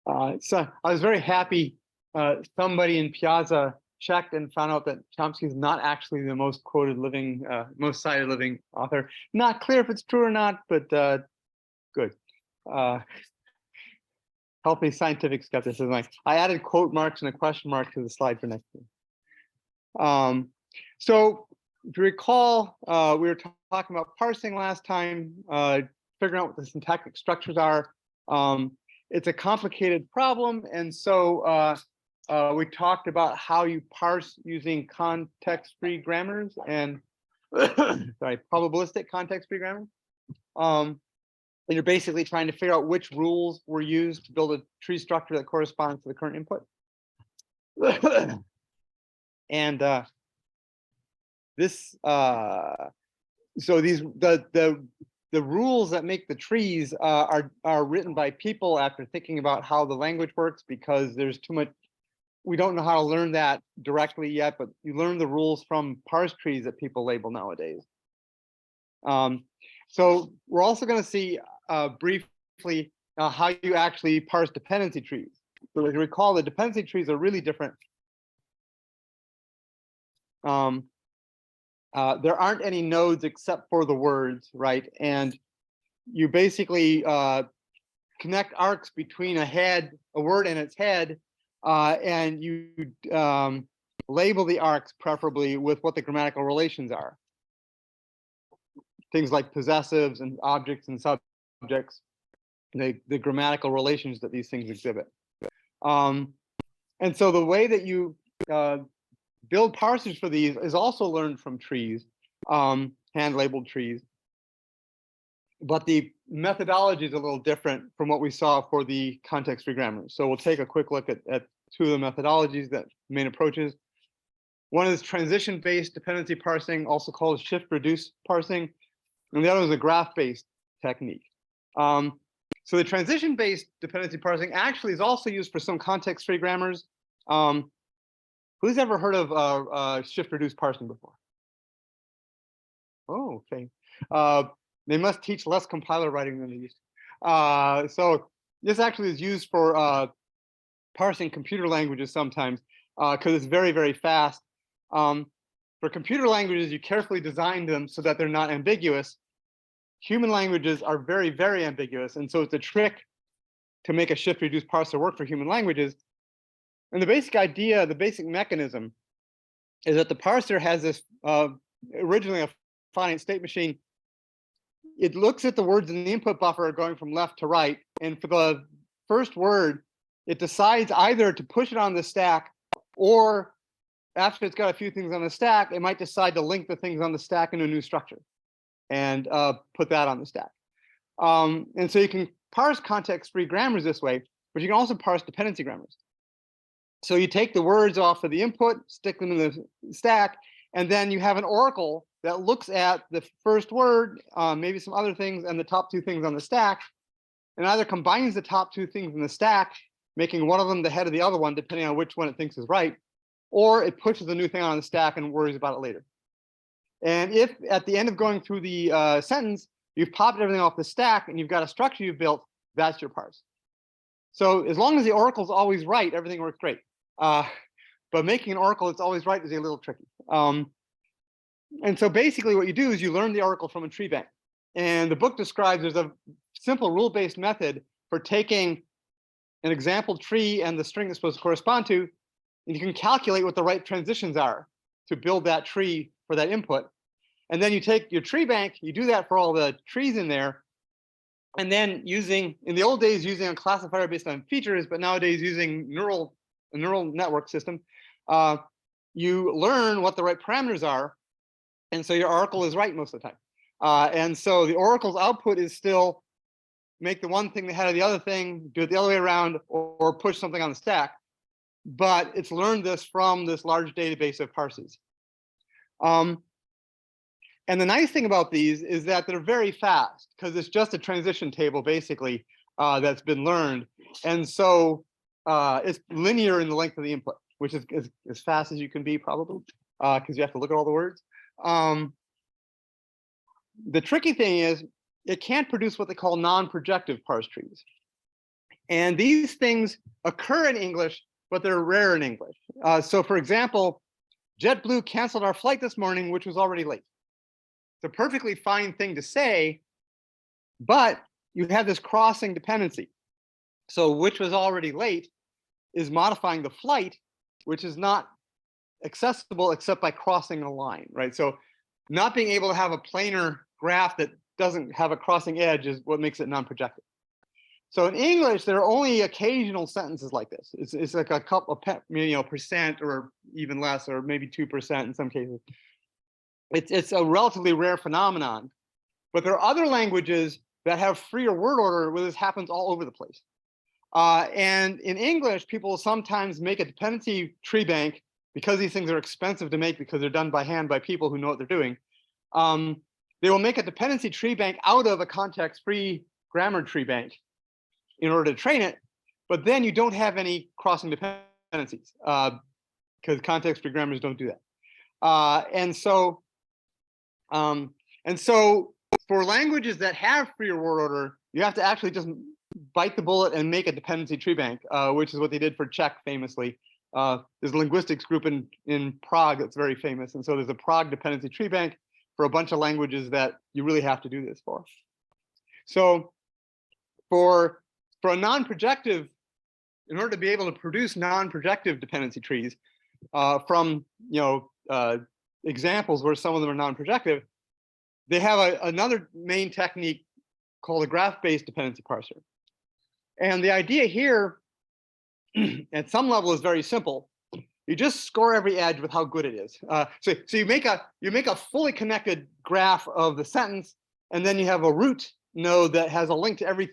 So I was very happy somebody in Piazza checked and found out that Chomsky is not actually the most quoted living, most cited living author. Not clear if it's true or not, but good. Healthy scientific skepticism. I added quote marks and a question mark to the slide for next time. So if you recall, we were talking about parsing last time, figuring out what the syntactic structures are. It's a complicated problem, and so we talked about how you parse using context-free grammars and sorry, probabilistic context-free grammars. And you're basically trying to figure out which rules were used to build a tree structure that corresponds to the current input. And this, so these the rules that make the trees are written by people after thinking about how the language works, because there's too much. We don't know how to learn that directly yet, but you learn the rules from parse trees that people label nowadays. So we're also going to see briefly how you actually parse dependency trees. So if you recall, the dependency trees are really different. There aren't any nodes except for the words, right? And you basically connect arcs between a word and its head, and you label the arcs preferably with what the grammatical relations are. Things like possessives and objects and subjects, the grammatical relations that these things exhibit. And so the way that you build parsers for these is also learned from trees, hand-labeled trees. But the methodology is a little different from what we saw for the context-free grammars. So we'll take a quick look at two of the methodologies, that main approaches. One is transition-based dependency parsing, also called shift-reduce parsing. And the other is a graph-based technique. So the transition-based dependency parsing actually is also used for some context-free grammars. Who's ever heard of shift-reduce parsing before? Oh, okay. They must teach less compiler writing than they used to. So this actually is used for parsing computer languages sometimes, because it's very, very fast. For computer languages, you carefully design them so that they're not ambiguous. Human languages are very, very ambiguous, and so it's a trick to make a shift-reduce parser work for human languages. And the basic idea, the basic mechanism, is that the parser has this originally a finite state machine. It looks at the words in the input buffer going from left to right, and for the first word, it decides either to push it on the stack, or after it's got a few things on the stack, it might decide to link the things on the stack into a new structure and put that on the stack. And so you can parse context-free grammars this way, but you can also parse dependency grammars. So you take the words off of the input, stick them in the stack, and then you have an oracle that looks at the first word, maybe some other things, and the top two things on the stack, and either combines the top two things in the stack, making one of them the head of the other one, depending on which one it thinks is right, or it pushes a new thing on the stack and worries about it later. And if at the end of going through the sentence, you've popped everything off the stack and you've got a structure you've built, that's your parse. So as long as the oracle's always right, everything works great. But making an oracle that's always right is a little tricky. And so basically what you do is you learn the oracle from a tree bank. And the book describes there's a simple rule-based method for taking an example tree and the string it's supposed to correspond to, and you can calculate what the right transitions are to build that tree for that input. And then you take your tree bank, you do that for all the trees in there, and then using, in the old days, using a classifier based on features, but nowadays using a neural network system, you learn what the right parameters are, and so your oracle is right most of the time. And so the oracle's output is still make the one thing the head of the other thing, do it the other way around, or push something on the stack. But it's learned this from this large database of parses. And the nice thing about these is that they're very fast, because it's just a transition table, basically, that's been learned. And so it's linear in the length of the input, which is as fast as you can be, probably, because you have to look at all the words. The tricky thing is it can't produce what they call non-projective parse trees. And these things occur in English, but they're rare in English. So for example, JetBlue canceled our flight this morning, which was already late. It's a perfectly fine thing to say, but you have this crossing dependency. So which was already late is modifying the flight, which is not accessible except by crossing a line, right? So not being able to have a planar graph that doesn't have a crossing edge is what makes it non-projective. So in English, there are only occasional sentences like this. It's like a couple of percent or even less, or maybe 2% in some cases. It's a relatively rare phenomenon, but there are other languages that have freer word order where this happens all over the place. And in English, people will sometimes make a dependency tree bank because these things are expensive to make because they're done by hand by people who know what they're doing. They will make a dependency tree bank out of a context-free grammar tree bank in order to train it, but then you don't have any crossing dependencies because context-free grammars don't do that. And so for languages that have freer word order, you have to actually just bite the bullet and make a dependency tree bank, which is what they did for Czech famously. There's a linguistics group in Prague that's very famous, and so there's a Prague dependency tree bank for a bunch of languages that you really have to do this for. So for a non-projective, in order to be able to produce non-projective dependency trees from examples where some of them are non-projective, they have another main technique called a graph-based dependency parser. And the idea here at some level is very simple. You just score every edge with how good it is. So you make a fully connected graph of the sentence, and then you have a root node that has a link to every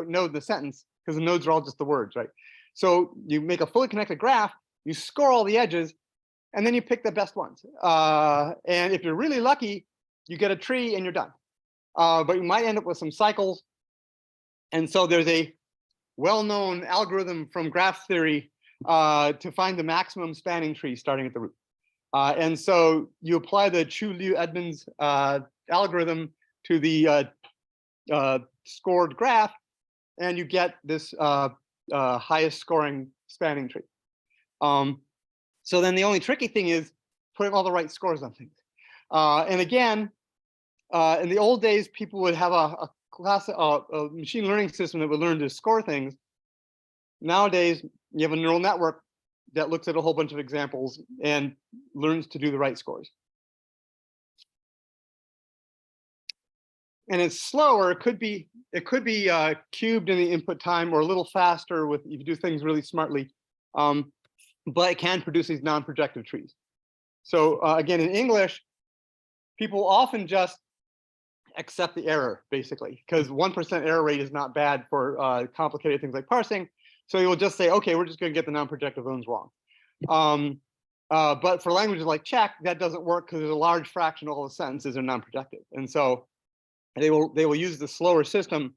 node in the sentence, because the nodes are all just the words, right? So you make a fully connected graph, you score all the edges, and then you pick the best ones. And if you're really lucky, you get a tree and you're done. But you might end up with some cycles. And so there's a well-known algorithm from graph theory to find the maximum spanning tree starting at the root. And so you apply the Chu-Liu-Edmonds algorithm to the scored graph, and you get this highest scoring spanning tree. So then the only tricky thing is putting all the right scores on things. And again, in the old days, people would have a machine learning system that would learn to score things. Nowadays, you have a neural network that looks at a whole bunch of examples and learns to do the right scores. And it's slower. It could be cubed in the input time, or a little faster if you do things really smartly. But it can produce these non-projective trees. So again, in English, people often just accept the error, basically, because 1% error rate is not bad for complicated things like parsing. So you'll just say, okay, we're just going to get the non-projective ones wrong. But for languages like Czech, that doesn't work because there's a large fraction of all the sentences are non-projective, and so they will use the slower system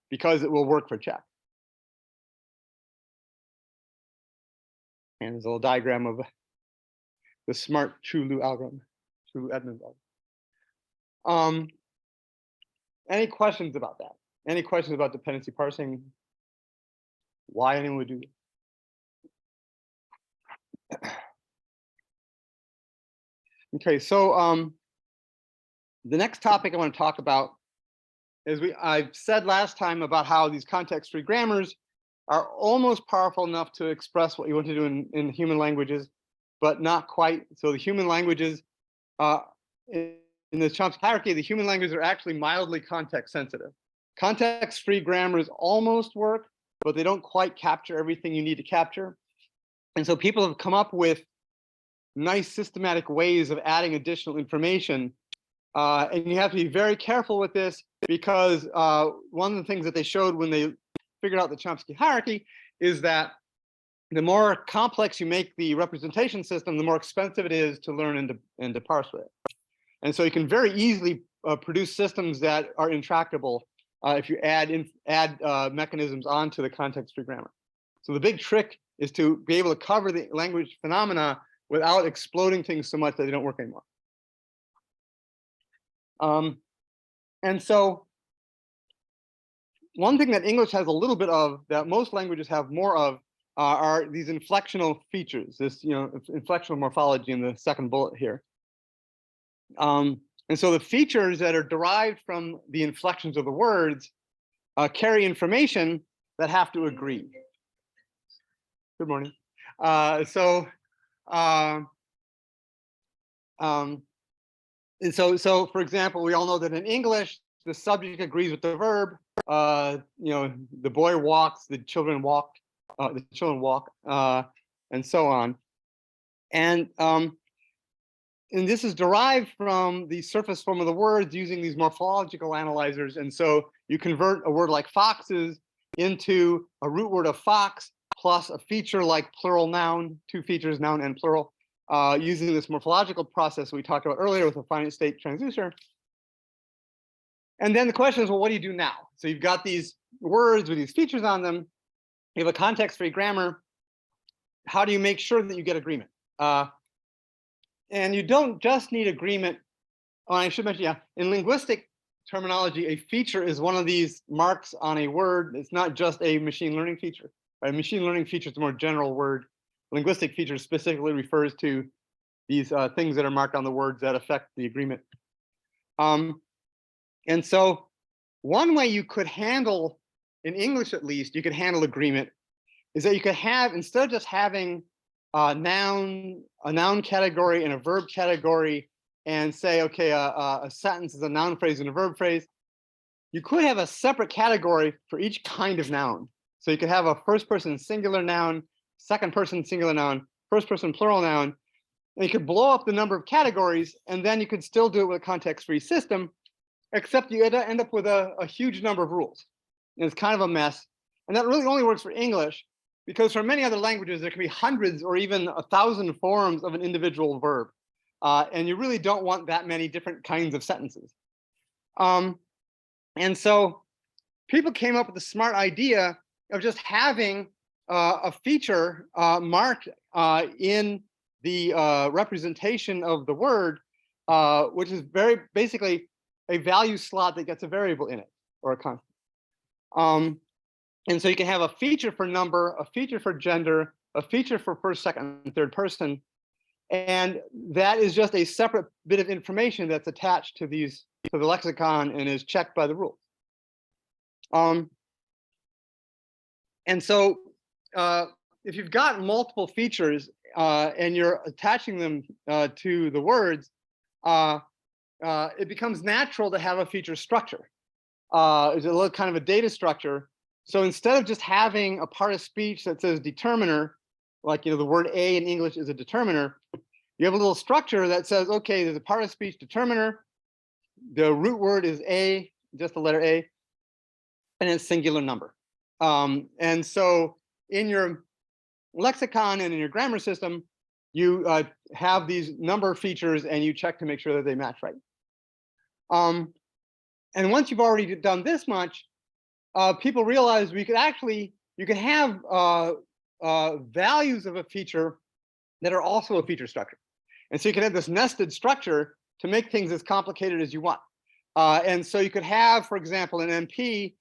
because it will work for Czech. And there's a little diagram of the smart Chu-Liu algorithm, Chu-Edmonds algorithm. Any questions about that? Any questions about dependency parsing? Why anyone would do it? Okay, so the next topic I want to talk about is I've said last time about how these context-free grammars are almost powerful enough to express what you want to do in human languages, but not quite. So the human languages, in the Chomsky hierarchy, the human languages are actually mildly context sensitive. Context-free grammars almost work, but they don't quite capture everything you need to capture. And so people have come up with nice systematic ways of adding additional information. And you have to be very careful with this, because one of the things that they showed when they figured out the Chomsky hierarchy is that the more complex you make the representation system, the more expensive it is to learn and to parse with it. And so you can very easily produce systems that are intractable if you add mechanisms onto the context-free grammar. So the big trick is to be able to cover the language phenomena without exploding things so much that they don't work anymore. And so one thing that English has a little bit of that most languages have more of are these inflectional features, this inflectional morphology in the second bullet here. And so the features that are derived from the inflections of the words carry information that have to agree. Good morning. And so for example, we all know that in English, the subject agrees with the verb. The boy walks, the children walk, and so on. And this is derived from the surface form of the words using these morphological analyzers. And so you convert a word like foxes into a root word of fox plus a feature like plural noun, two features, noun and plural, using this morphological process we talked about earlier with a finite state transducer. And then the question is, well, what do you do now? So you've got these words with these features on them. You have a context-free grammar. How do you make sure that you get agreement? And you don't just need agreement. Oh, I should mention, yeah, in linguistic terminology, a feature is one of these marks on a word. It's not just a machine learning feature. Right? Machine learning feature is a more general word. Linguistic feature specifically refers to these things that are marked on the words that affect the agreement. And so one way you could handle, in English at least, you could handle agreement is that you could have, instead of just having a noun category and a verb category and say, okay, a sentence is a noun phrase and a verb phrase, you could have a separate category for each kind of noun. So you could have a first person singular noun, second person singular noun, first person plural noun, and you could blow up the number of categories, and then you could still do it with a context-free system, except you end up with a huge number of rules. And it's kind of a mess. And that really only works for English, because for many other languages, there can be hundreds or even 1,000 forms of an individual verb. And you really don't want that many different kinds of sentences. And so people came up with the smart idea of just having a feature marked in the representation of the word, which is very basically a value slot that gets a variable in it, or a constant. And so you can have a feature for number, a feature for gender, a feature for first, second, and third person. And that is just a separate bit of information that's attached to the lexicon and is checked by the rules. And so if you've got multiple features and you're attaching them to the words, it becomes natural to have a feature structure. It's a little kind of a data structure. So instead of just having a part of speech that says determiner, like the word a in English is a determiner, you have a little structure that says, okay, there's a part of speech determiner. The root word is a, just the letter a, and it's singular number. And so in your lexicon and in your grammar system, you have these number features and you check to make sure that they match right. And once you've already done this much, people realize you could have values of a feature that are also a feature structure. And so you can have this nested structure to make things as complicated as you want. And so you could have, for example, an NP,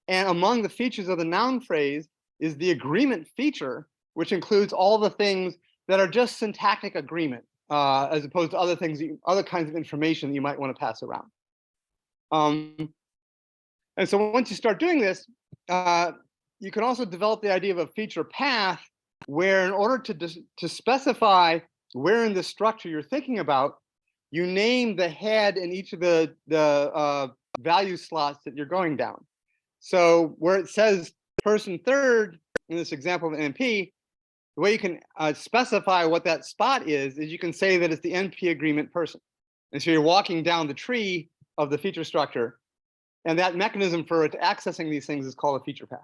and among the features of the noun phrase is the agreement feature, which includes all the things that are just syntactic agreement, as opposed to other things, other kinds of information that you might want to pass around. And so once you start doing this, you can also develop the idea of a feature path, where in order to specify where in the structure you're thinking about, you name the head in each of the value slots that you're going down. So where it says person third in this example of an NP, the way you can specify what that spot is you can say that it's the NP agreement person. And so you're walking down the tree of the feature structure, and that mechanism for accessing these things is called a feature path.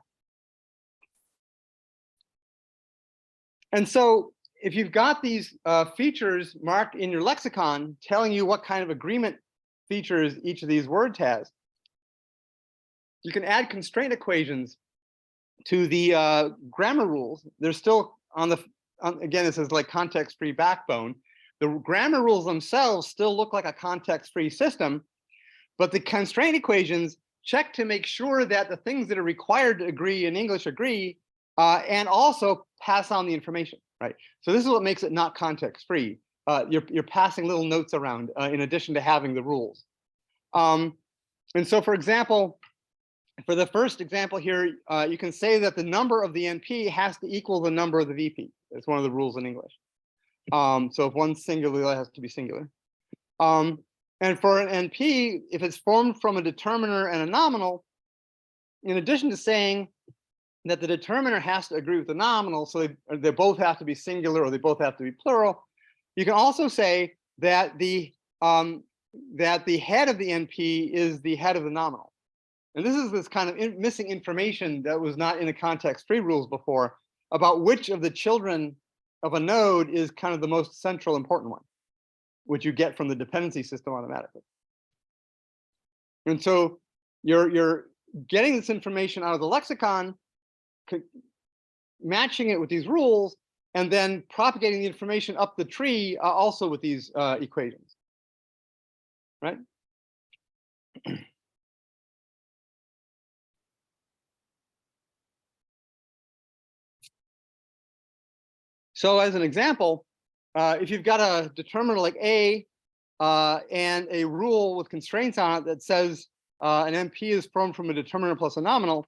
And so if you've got these features marked in your lexicon telling you what kind of agreement features each of these words has, you can add constraint equations to the grammar rules. They're still again, this is like context-free backbone. The grammar rules themselves still look like a context-free system, but the constraint equations check to make sure that the things that are required to agree in English agree, and also pass on the information, right? So this is what makes it not context-free. You're passing little notes around in addition to having the rules. And so, for example, for the first example here, you can say that the number of the NP has to equal the number of the VP. It's one of the rules in English. So if one's singular, it has to be singular. And for an NP, if it's formed from a determiner and a nominal, in addition to saying that the determiner has to agree with the nominal, so they both have to be singular or they both have to be plural, you can also say that the head of the NP is the head of the nominal. And this is this kind of missing information that was not in the context-free rules before about which of the children of a node is kind of the most central important one, which you get from the dependency system automatically. And so you're getting this information out of the lexicon, matching it with these rules, and then propagating the information up the tree also with these equations, right? So as an example, if you've got a determiner like A and a rule with constraints on it that says an NP is formed from a determiner plus a nominal,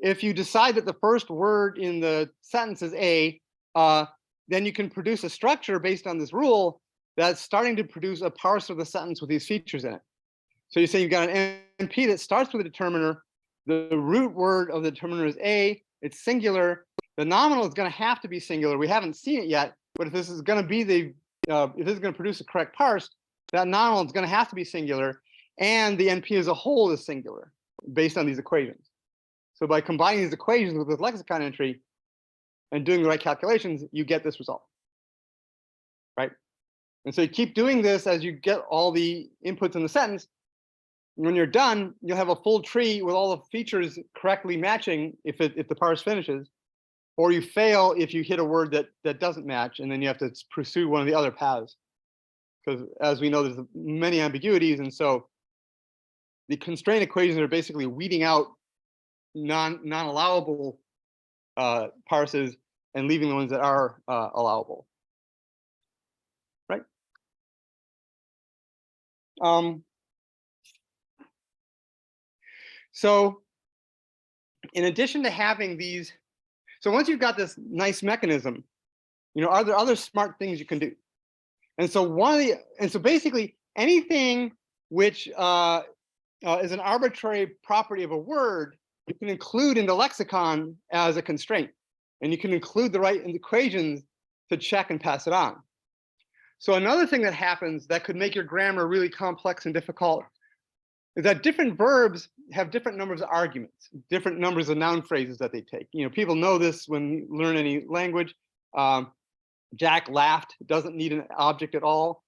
if you decide that the first word in the sentence is A, then you can produce a structure based on this rule that's starting to produce a parser of the sentence with these features in it. So you say you've got an NP that starts with a determiner, the root word of the determiner is A, it's singular. The nominal is going to have to be singular. We haven't seen it yet, but if this is going to be if this is going to produce a correct parse, that nominal is going to have to be singular, and the NP as a whole is singular based on these equations. So by combining these equations with this lexicon entry and doing the right calculations, you get this result, right? And so you keep doing this as you get all the inputs in the sentence. When you're done, you'll have a full tree with all the features correctly matching if the parse finishes. Or you fail if you hit a word that doesn't match, and then you have to pursue one of the other paths. Because as we know, there's many ambiguities, and so the constraint equations are basically weeding out non-allowable parses and leaving the ones that are allowable, right? So in addition to having these, so once you've got this nice mechanism, are there other smart things you can do? And so basically anything which is an arbitrary property of a word, you can include in the lexicon as a constraint, and you can include the right equations to check and pass it on. So another thing that happens that could make your grammar really complex and difficult is that different verbs have different numbers of arguments, different numbers of noun phrases that they take. People know this when you learn any language. Jack laughed doesn't need an object at all.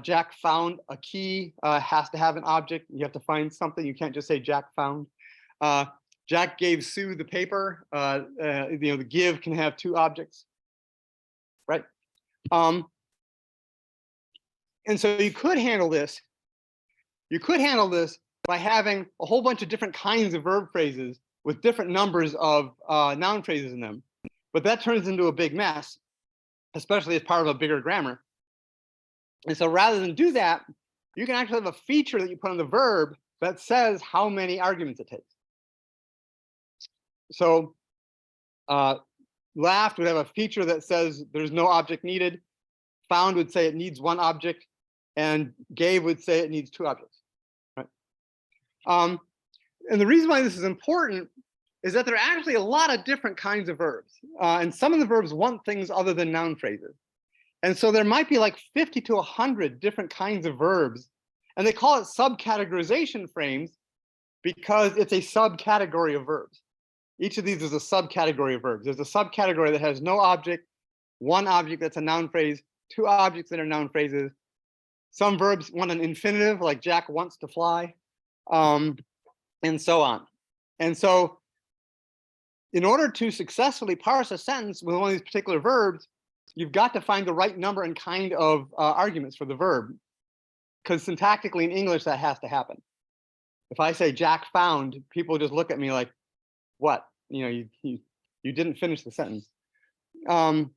Jack found a key has to have an object. You have to find something. You can't just say Jack found. Jack gave Sue the paper. The give can have two objects, right? And so you could handle this. You could handle this by having a whole bunch of different kinds of verb phrases with different numbers of noun phrases in them. But that turns into a big mess, especially as part of a bigger grammar. And so rather than do that, you can actually have a feature that you put on the verb that says how many arguments it takes. So laughed would have a feature that says there's no object needed. Found would say it needs one object. And gave would say it needs two objects. Right? And the reason why this is important is that there are actually a lot of different kinds of verbs. And some of the verbs want things other than noun phrases. And so there might be like 50 to 100 different kinds of verbs. And they call it subcategorization frames because it's a subcategory of verbs. Each of these is a subcategory of verbs. There's a subcategory that has no object, one object that's a noun phrase, two objects that are noun phrases. Some verbs want an infinitive, like Jack wants to fly, and so on. And so in order to successfully parse a sentence with one of these particular verbs, you've got to find the right number and kind of arguments for the verb, because syntactically in English that has to happen. If I say Jack found, people just look at me like, what? You didn't finish the sentence. And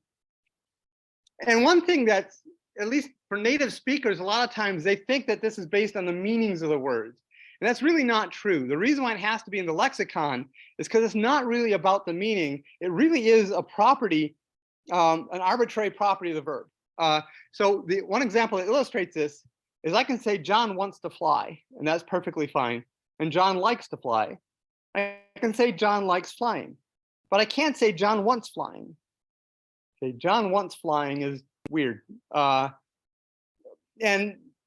one thing that's, at least for native speakers, a lot of times they think that this is based on the meanings of the words. And that's really not true. The reason why it has to be in the lexicon is because it's not really about the meaning. It really is a property, an arbitrary property of the verb. So the one example that illustrates this is I can say John wants to fly, and that's perfectly fine. And John likes to fly. I can say John likes flying, but I can't say John wants flying. Okay, John wants flying is weird. And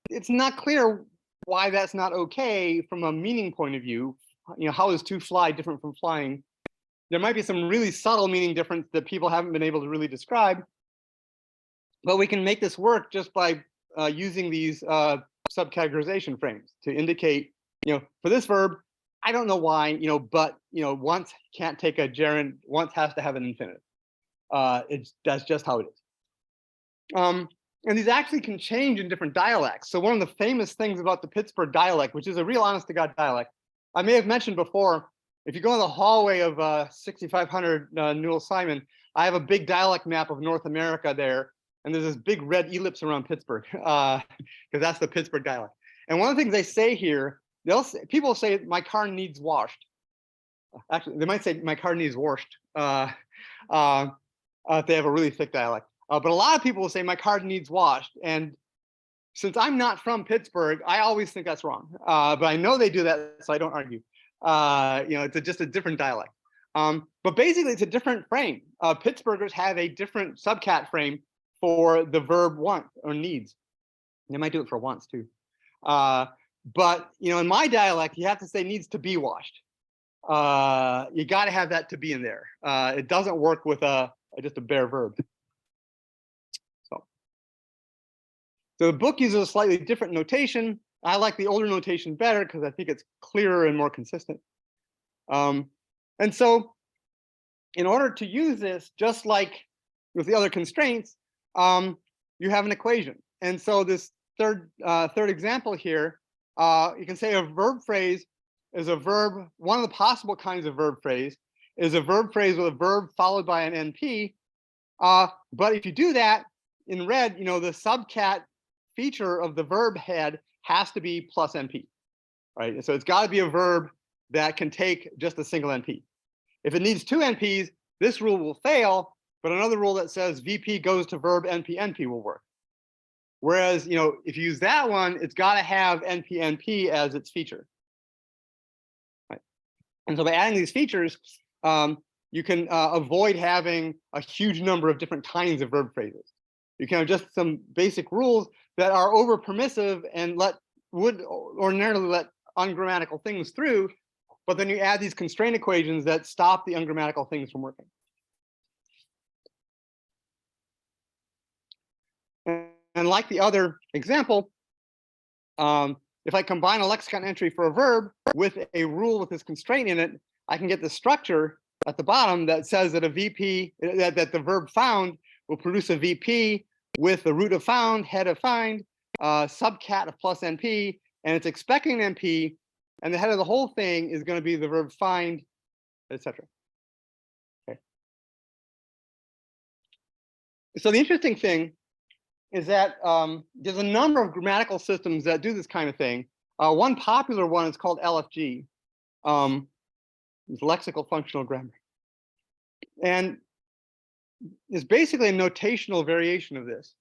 it's not clear why that's not okay from a meaning point of view. How is to fly different from flying? There might be some really subtle meaning difference that people haven't been able to really describe, but we can make this work just by using these subcategorization frames to indicate, for this verb, I don't know why, but once can't take a gerund, once has to have an infinitive. That's just how it is. And these actually can change in different dialects. So one of the famous things about the Pittsburgh dialect, which is a real honest to God dialect, I may have mentioned before, if you go in the hallway of 6500 Newell Simon, I have a big dialect map of North America there. And there's this big red ellipse around Pittsburgh, because that's the Pittsburgh dialect. And one of the things they say here, people say my car needs washed. Actually, they might say my car needs washed if they have a really thick dialect. But a lot of people will say my car needs washed. And since I'm not from Pittsburgh, I always think that's wrong. But I know they do that, so I don't argue. It's just a different dialect. But basically, it's a different frame. Pittsburghers have a different subcat frame for the verb want or needs. They might do it for wants too. But in my dialect, you have to say needs to be washed. You got to have that to be in there. It doesn't work with just a bare verb. So the book uses a slightly different notation. I like the older notation better because I think it's clearer and more consistent. And so in order to use this, just like with the other constraints, you have an equation. And so this third example here, you can say a verb phrase is a verb. One of the possible kinds of verb phrase is a verb phrase with a verb followed by an NP. But if you do that in red, the subcat feature of the verb head has to be plus NP, right? So it's got to be a verb that can take just a single NP. If it needs two NPs, this rule will fail, but another rule that says VP goes to verb NP, NP will work. Whereas, if you use that one, it's got to have NP, NP as its feature. Right? And so by adding these features, you can avoid having a huge number of different kinds of verb phrases. You can have just some basic rules that are over permissive and would ordinarily let ungrammatical things through, but then you add these constraint equations that stop the ungrammatical things from working. And like the other example, if I combine a lexicon entry for a verb with a rule with this constraint in it, I can get the structure at the bottom that says that a VP, that the verb found will produce a VP with the root of found, head of find, subcat of plus NP, and it's expecting NP, and the head of the whole thing is going to be the verb find, etc. Okay. So the interesting thing is that there's a number of grammatical systems that do this kind of thing. One popular one is called LFG. It's lexical functional grammar. And it's basically a notational variation of this.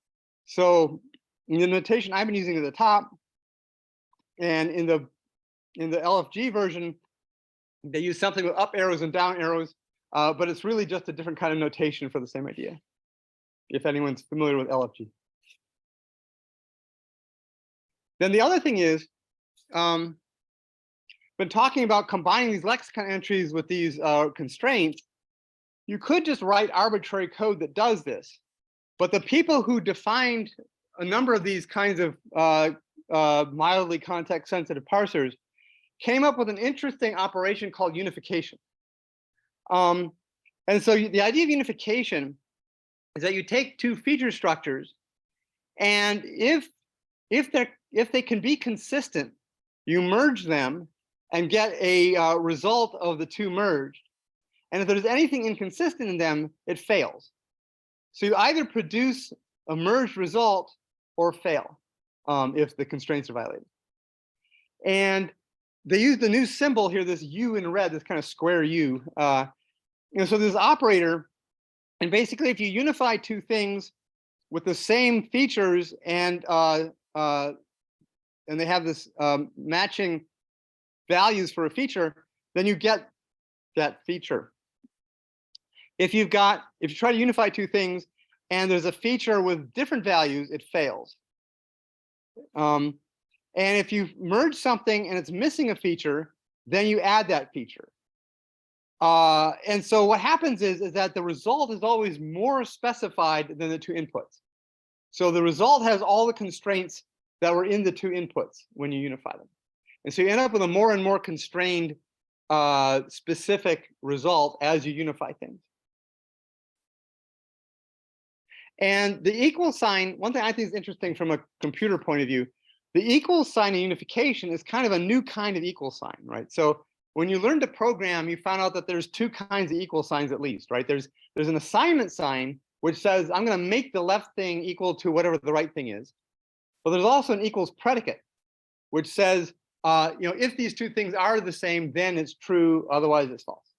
So in the notation I've been using at the top, and in the LFG version, they use something with up arrows and down arrows, but it's really just a different kind of notation for the same idea, if anyone's familiar with LFG. Then the other thing is, been talking about combining these lexicon entries with these constraints. You could just write arbitrary code that does this, but the people who defined a number of these kinds of mildly context-sensitive parsers came up with an interesting operation called unification. And so the idea of unification is that you take two feature structures, and if they can be consistent, you merge them and get a result of the two merged. And if there's anything inconsistent in them, it fails. So you either produce a merged result or fail if the constraints are violated. And they use the new symbol here, this U in red, this kind of square U. So this operator, and basically if you unify two things with the same features and they have this matching values for a feature, then you get that feature. If you try to unify two things and there's a feature with different values, it fails. And if you merge something and it's missing a feature, then you add that feature. And so what happens is that the result is always more specified than the two inputs. So the result has all the constraints that were in the two inputs when you unify them. And so you end up with a more and more constrained specific result as you unify things. And the equal sign, one thing I think is interesting from a computer point of view, the equal sign in unification is kind of a new kind of equal sign, right? So when you learn to program, you found out that there's two kinds of equal signs at least, right? There's an assignment sign, which says I'm going to make the left thing equal to whatever the right thing is. But there's also an equals predicate, which says, if these two things are the same, then it's true, otherwise it's false.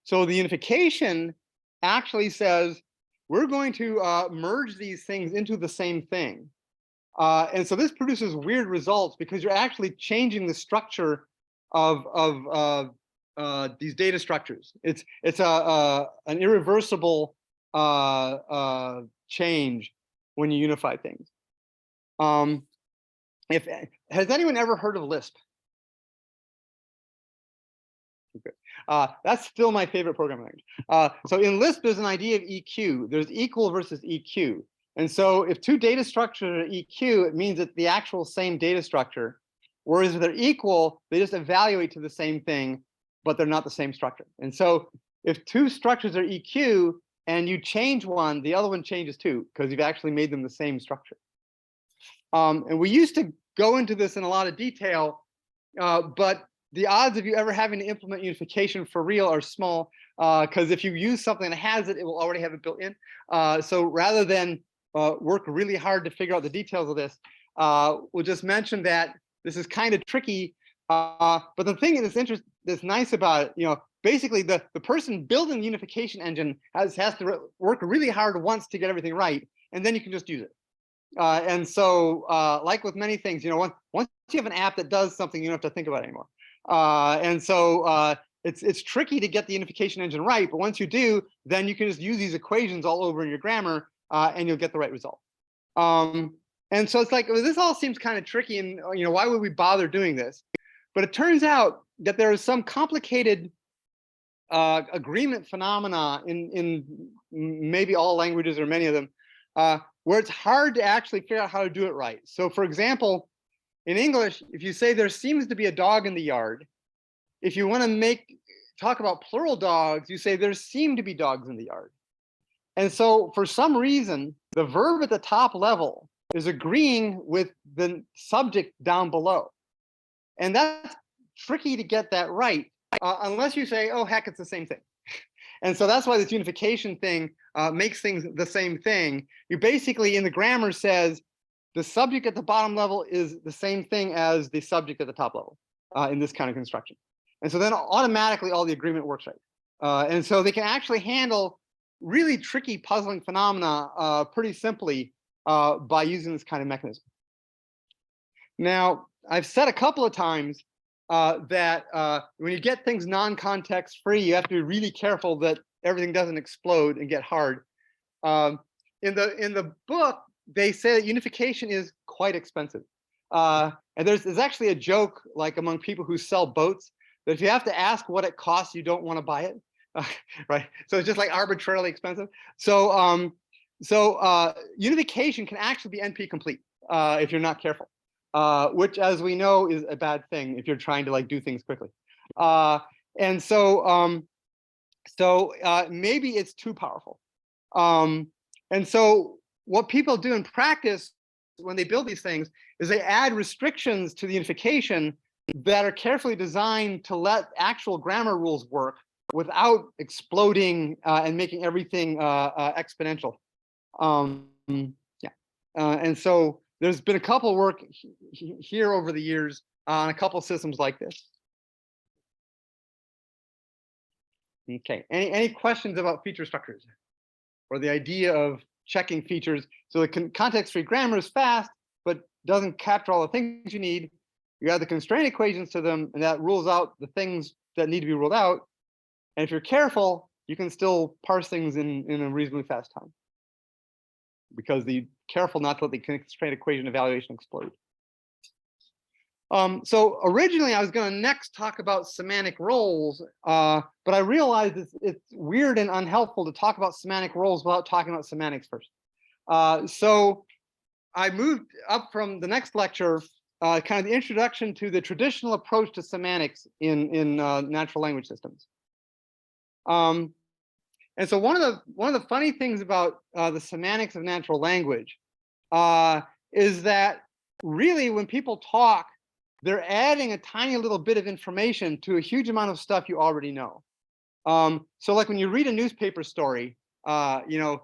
So the unification actually says, we're going to merge these things into the same thing. And so this produces weird results because you're actually changing the structure of these data structures. It's an irreversible change when you unify things. Has anyone ever heard of Lisp? That's still my favorite programming language. So in Lisp, there's an idea of EQ. There's equal versus EQ. And so if two data structures are EQ, it means it's the actual same data structure. Whereas if they're equal, they just evaluate to the same thing, but they're not the same structure. And so if two structures are EQ and you change one, the other one changes too, because you've actually made them the same structure. And we used to go into this in a lot of detail, but the odds of you ever having to implement unification for real are small, because if you use something that has it, it will already have it built in. So rather than work really hard to figure out the details of this, we'll just mention that this is kind of tricky. But the thing that's nice about it, basically the person building the unification engine has to work really hard once to get everything right, and then you can just use it. And so, like with many things, once you have an app that does something, you don't have to think about it anymore. And so it's tricky to get the unification engine right, but once you do, then you can just use these equations all over in your grammar, and you'll get the right result. And so it's like, well, this all seems kind of tricky, and why would we bother doing this? But it turns out that there is some complicated agreement phenomena in maybe all languages or many of them, where it's hard to actually figure out how to do it right. So for example, in English, if you say there seems to be a dog in the yard, if you want to talk about plural dogs, you say there seem to be dogs in the yard. And so for some reason, the verb at the top level is agreeing with the subject down below. And that's tricky to get that right, unless you say, oh, heck, it's the same thing. And so that's why this unification thing makes things the same thing. You basically, in the grammar, says the subject at the bottom level is the same thing as the subject at the top level in this kind of construction. And so then automatically all the agreement works right. And so they can actually handle really tricky puzzling phenomena pretty simply by using this kind of mechanism. Now, I've said a couple of times that when you get things non-context free, you have to be really careful that everything doesn't explode and get hard. In the book, they say that unification is quite expensive. And there's actually a joke, like among people who sell boats, that if you have to ask what it costs, you don't want to buy it, right? So it's just like arbitrarily expensive. So unification can actually be NP complete if you're not careful. Which, as we know, is a bad thing if you're trying to do things quickly. And so maybe it's too powerful. And so what people do in practice when they build these things is they add restrictions to the unification that are carefully designed to let actual grammar rules work without exploding and making everything exponential. Yeah, and so there's been a couple work here over the years on a couple systems like this. Okay, any questions about feature structures or the idea of checking features? So the context-free grammar is fast, but doesn't capture all the things you need. You add the constraint equations to them, and that rules out the things that need to be ruled out. And if you're careful, you can still parse things in a reasonably fast time, because the careful not to let the constraint equation evaluation explode. So originally I was going to next talk about semantic roles, but I realized it's weird and unhelpful to talk about semantic roles without talking about semantics first. So I moved up from the next lecture, kind of the introduction to the traditional approach to semantics in natural language systems. And so one of the funny things about the semantics of natural language is that really when people talk, they're adding a tiny little bit of information to a huge amount of stuff you already know. So like when you read a newspaper story, you know,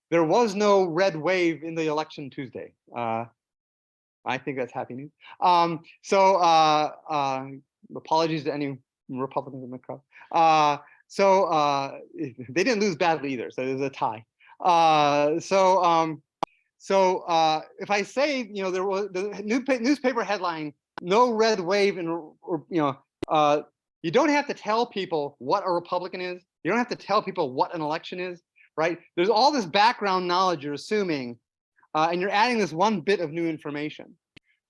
there was no red wave in the election Tuesday. I think that's happy news. So apologies to any Republicans in the crowd. So they didn't lose badly either, so there's a tie. So if I say, you know, there was the newspaper headline, no red wave, and you know, you don't have to tell people what a Republican is. You don't have to tell people what an election is, right? There's all this background knowledge you're assuming, and you're adding this one bit of new information.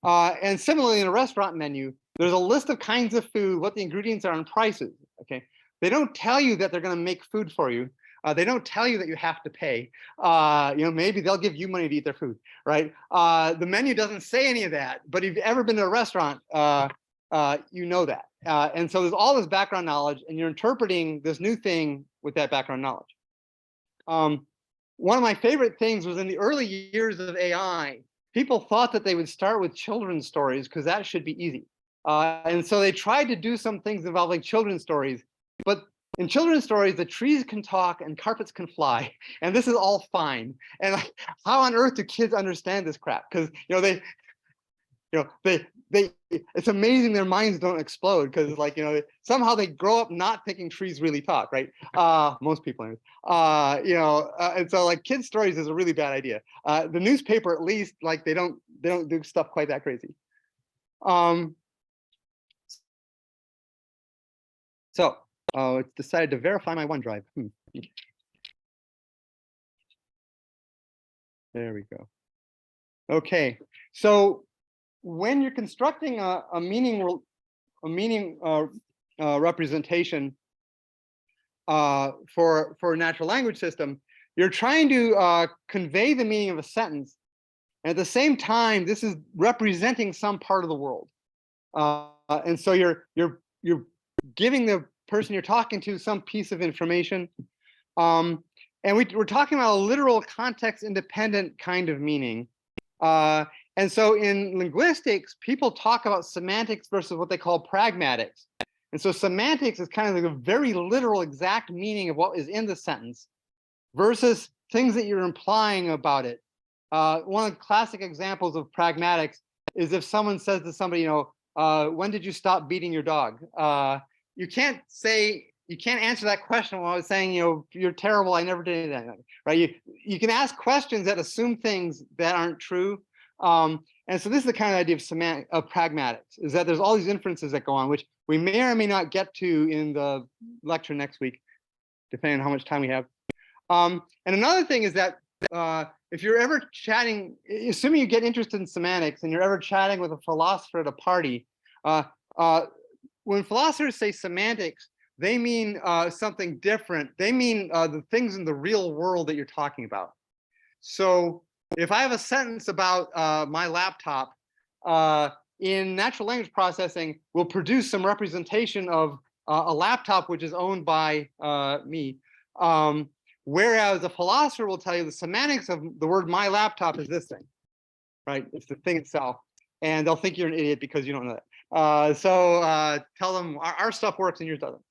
And similarly, in a restaurant menu, there's a list of kinds of food, what the ingredients are, and prices. Okay, they don't tell you that they're going to make food for you. They don't tell you that you have to pay. You know, maybe they'll give you money to eat their food, right? The menu doesn't say any of that. But if you've ever been to a restaurant, you know that. And so there's all this background knowledge, and you're interpreting this new thing with that background knowledge. One of my favorite things was in the early years of AI, people thought that they would start with children's stories because that should be easy. And so they tried to do some things involving children's stories, but in children's stories, the trees can talk and carpets can fly, and this is all fine. And like, how on earth do kids understand this crap? Because it's amazing their minds don't explode, because like, somehow they grow up not thinking trees really talk, right? Most people, and so like kids' stories is a really bad idea. The newspaper, at least, like they don't do stuff quite that crazy. It's decided to verify my OneDrive. There we go. Okay, so when you're constructing a meaning representation for a natural language system, you're trying to convey the meaning of a sentence, and at the same time, this is representing some part of the world, and so you're giving the person you're talking to some piece of information, and we're talking about a literal context-independent kind of meaning. And so in linguistics, people talk about semantics versus what they call pragmatics. And so semantics is kind of like a very literal exact meaning of what is in the sentence versus things that you're implying about it. One of the classic examples of pragmatics is if someone says to somebody, when did you stop beating your dog? You can't answer that question while saying, you're terrible, I never did anything, right? You can ask questions that assume things that aren't true. And so this is the kind of idea of pragmatics, is that there's all these inferences that go on, which we may or may not get to in the lecture next week, depending on how much time we have. And another thing is that if you're ever chatting, assuming you get interested in semantics and you're ever chatting with a philosopher at a party, when philosophers say semantics, they mean something different. They mean the things in the real world that you're talking about. So if I have a sentence about my laptop, in natural language processing, we'll produce some representation of a laptop which is owned by me. Whereas a philosopher will tell you the semantics of the word my laptop is this thing, right? It's the thing itself. And they'll think you're an idiot because you don't know that. Tell them our stuff works and yours doesn't.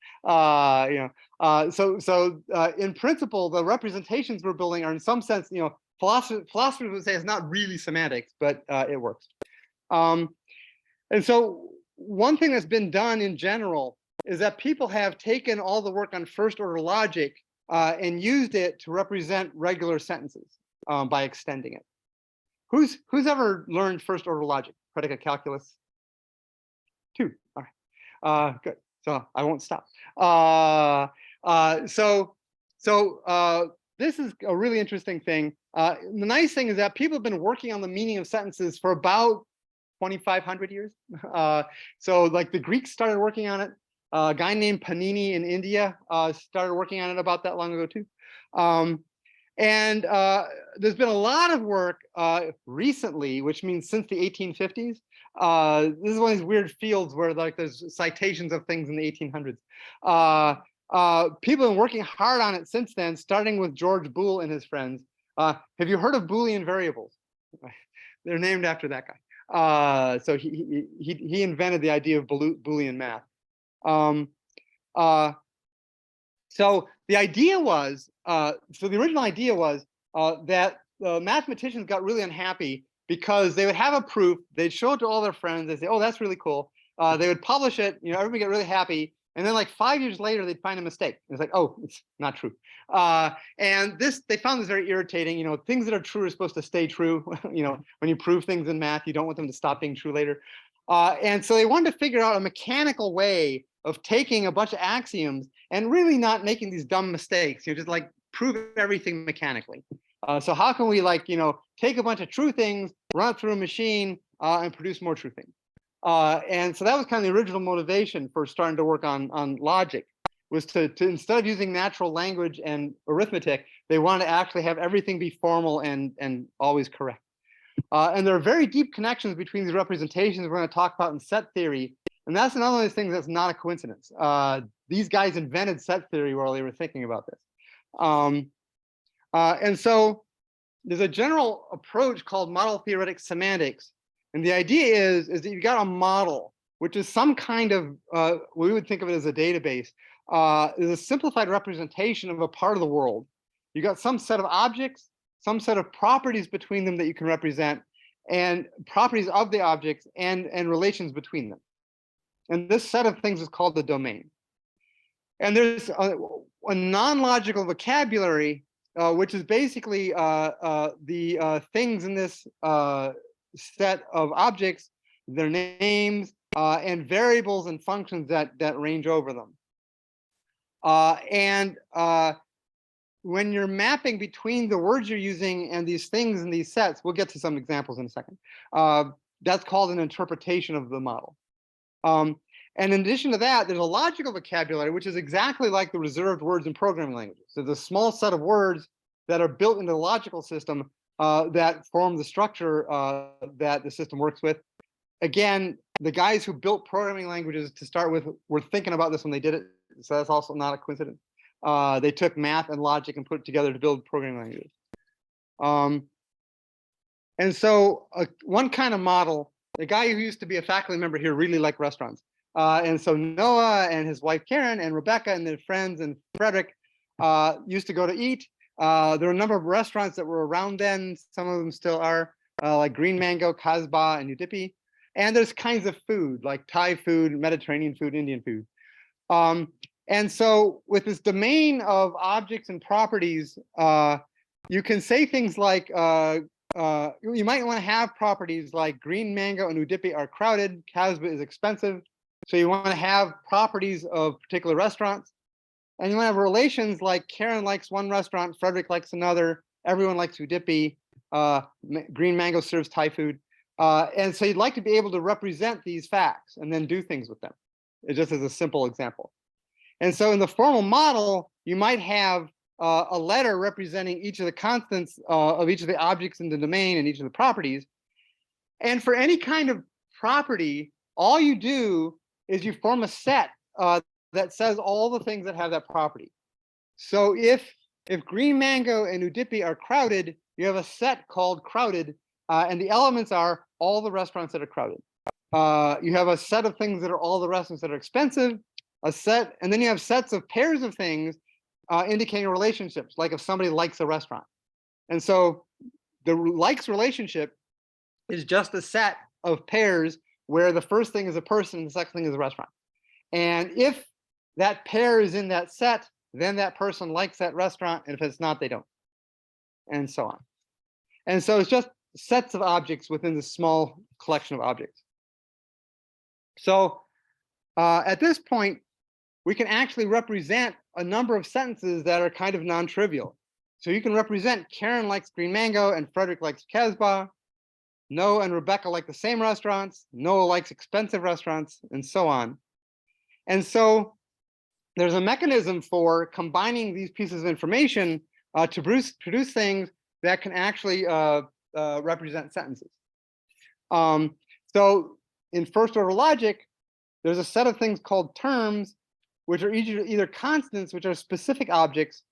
In principle, the representations we're building are in some sense, philosophers would say it's not really semantics, but it works. And so one thing that's been done in general is that people have taken all the work on first order logic and used it to represent regular sentences by extending it. Who's ever learned first order logic? Predicate calculus? 2. All right. Good. So I won't stop. This is a really interesting thing. The nice thing is that people have been working on the meaning of sentences for about 2,500 years. So like the Greeks started working on it. A guy named Panini in India started working on it about that long ago too. There's been a lot of work recently, which means since the 1850s. This is one of these weird fields where like there's citations of things in the 1800s. People have been working hard on it since then, starting with George Boole and his friends. Have you heard of Boolean variables? They're named after that guy. So he invented the idea of Boolean math. So the idea was, the original idea was that the mathematicians got really unhappy because they would have a proof, they'd show it to all their friends, they'd say, oh, that's really cool. They would publish it, everybody get really happy. And then like 5 years later, they'd find a mistake. It's like, oh, it's not true. And they found this very irritating. Things that are true are supposed to stay true. When you prove things in math, you don't want them to stop being true later. And so they wanted to figure out a mechanical way of taking a bunch of axioms and really not making these dumb mistakes, just like prove everything mechanically. So how can we take a bunch of true things, run it through a machine, and produce more true things? And so that was kind of the original motivation for starting to work on logic, was to instead of using natural language and arithmetic, they wanted to actually have everything be formal and always correct. And there are very deep connections between these representations we're going to talk about in set theory. And that's another one of those things that's not a coincidence. These guys invented set theory while they were thinking about this. And so there's a general approach called model theoretic semantics. And the idea is that you've got a model, which is some kind of, we would think of it as a database, is a simplified representation of a part of the world. You got some set of objects, some set of properties between them that you can represent, and properties of the objects and relations between them. And this set of things is called the domain. And there's a non-logical vocabulary, which is basically the things in this set of objects, their names, and variables and functions that range over them. When you're mapping between the words you're using and these things in these sets, we'll get to some examples in a second. That's called an interpretation of the model. And in addition to that, there's a logical vocabulary, which is exactly like the reserved words in programming languages. So there's a small set of words that are built into the logical system that form the structure that the system works with. Again, the guys who built programming languages to start with were thinking about this when they did it. So that's also not a coincidence. They took math and logic and put it together to build programming languages. And so one kind of model, the guy who used to be a faculty member here really liked restaurants. And so Noah and his wife Karen and Rebecca and their friends and Frederick used to go to eat. There were a number of restaurants that were around then. Some of them still are, like Green Mango, Kasbah, and Udipi. And there's kinds of food, like Thai food, Mediterranean food, Indian food. And so with this domain of objects and properties, you can say things like, you might want to have properties like Green Mango and Udipi are crowded, Kasbah is expensive. So you want to have properties of particular restaurants. And you want to have relations like Karen likes one restaurant, Frederick likes another, everyone likes Udipi, Green Mango serves Thai food. And so you'd like to be able to represent these facts and then do things with them, just as a simple example. And so in the formal model, you might have a letter representing each of the constants of each of the objects in the domain and each of the properties. And for any kind of property, all you do is you form a set that says all the things that have that property. So if Green Mango and Udipi are crowded, you have a set called crowded, and the elements are all the restaurants that are crowded. You have a set of things that are all the restaurants that are expensive, and then you have sets of pairs of things indicating relationships, like if somebody likes a restaurant. And so the likes relationship is just a set of pairs where the first thing is a person, the second thing is a restaurant. And if that pair is in that set, then that person likes that restaurant, and if it's not, they don't, and so on. And so it's just sets of objects within this small collection of objects. So at this point, we can actually represent a number of sentences that are kind of non-trivial. So you can represent Karen likes green mango and Frederick likes Casbah. Noah and Rebecca like the same restaurants. Noah likes expensive restaurants, and so on. And so there's a mechanism for combining these pieces of information to produce things that can actually represent sentences. So in first order logic, there's a set of things called terms, which are either constants, which are specific objects,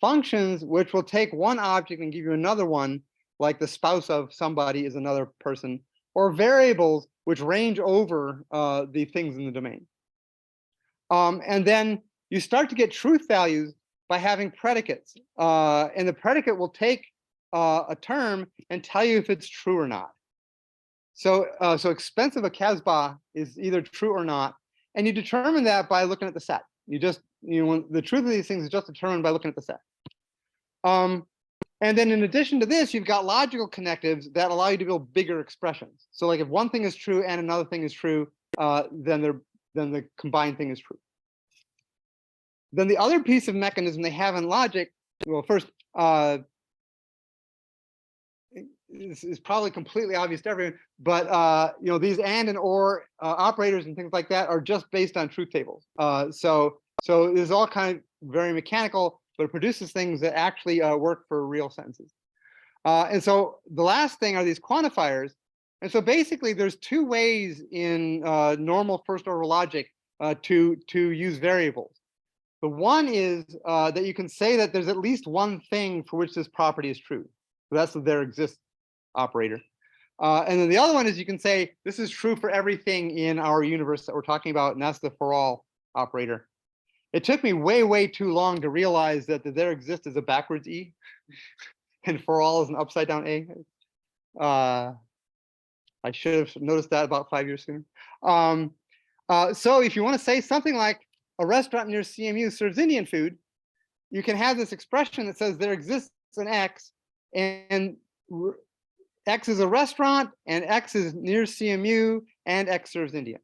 functions, which will take one object and give you another one, like the spouse of somebody is another person, or variables, which range over the things in the domain. And then you start to get truth values by having predicates. And the predicate will take a term and tell you if it's true or not. So, expensive a Casbah is either true or not. And you determine that by looking at the set. The truth of these things is just determined by looking at the set. And then in addition to this, you've got logical connectives that allow you to build bigger expressions. So like if one thing is true and another thing is true, then the combined thing is true. Then the other piece of mechanism they have in logic, well, first, this is probably completely obvious to everyone, but these and or operators and things like that are just based on truth tables. So it's all kind of very mechanical, but it produces things that actually work for real sentences. And so the last thing are these quantifiers. And so basically, there's two ways in normal first order logic to use variables. The one is that you can say that there's at least one thing for which this property is true. So that's the there exists operator. And then the other one is you can say this is true for everything in our universe that we're talking about, and that's the for all operator. It took me way, way too long to realize that the there exists is a backwards E, and for all is an upside down A. I should have noticed that about 5 years sooner. So if you want to say something like a restaurant near CMU serves Indian food, you can have this expression that says there exists an X, and X is a restaurant, and X is near CMU, and X serves India.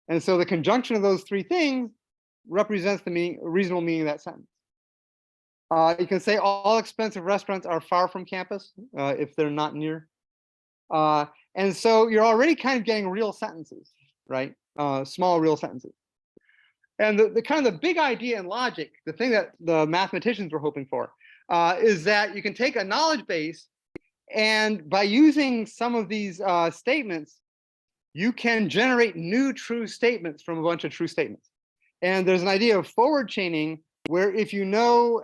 And so the conjunction of those three things represents the reasonable meaning of that sentence. You can say all expensive restaurants are far from campus if they're not near. And so you're already kind of getting real sentences, right? Small real sentences. And the kind of the big idea in logic, the thing that the mathematicians were hoping for, is that you can take a knowledge base, and by using some of these statements, you can generate new true statements from a bunch of true statements. And there's an idea of forward chaining where if you know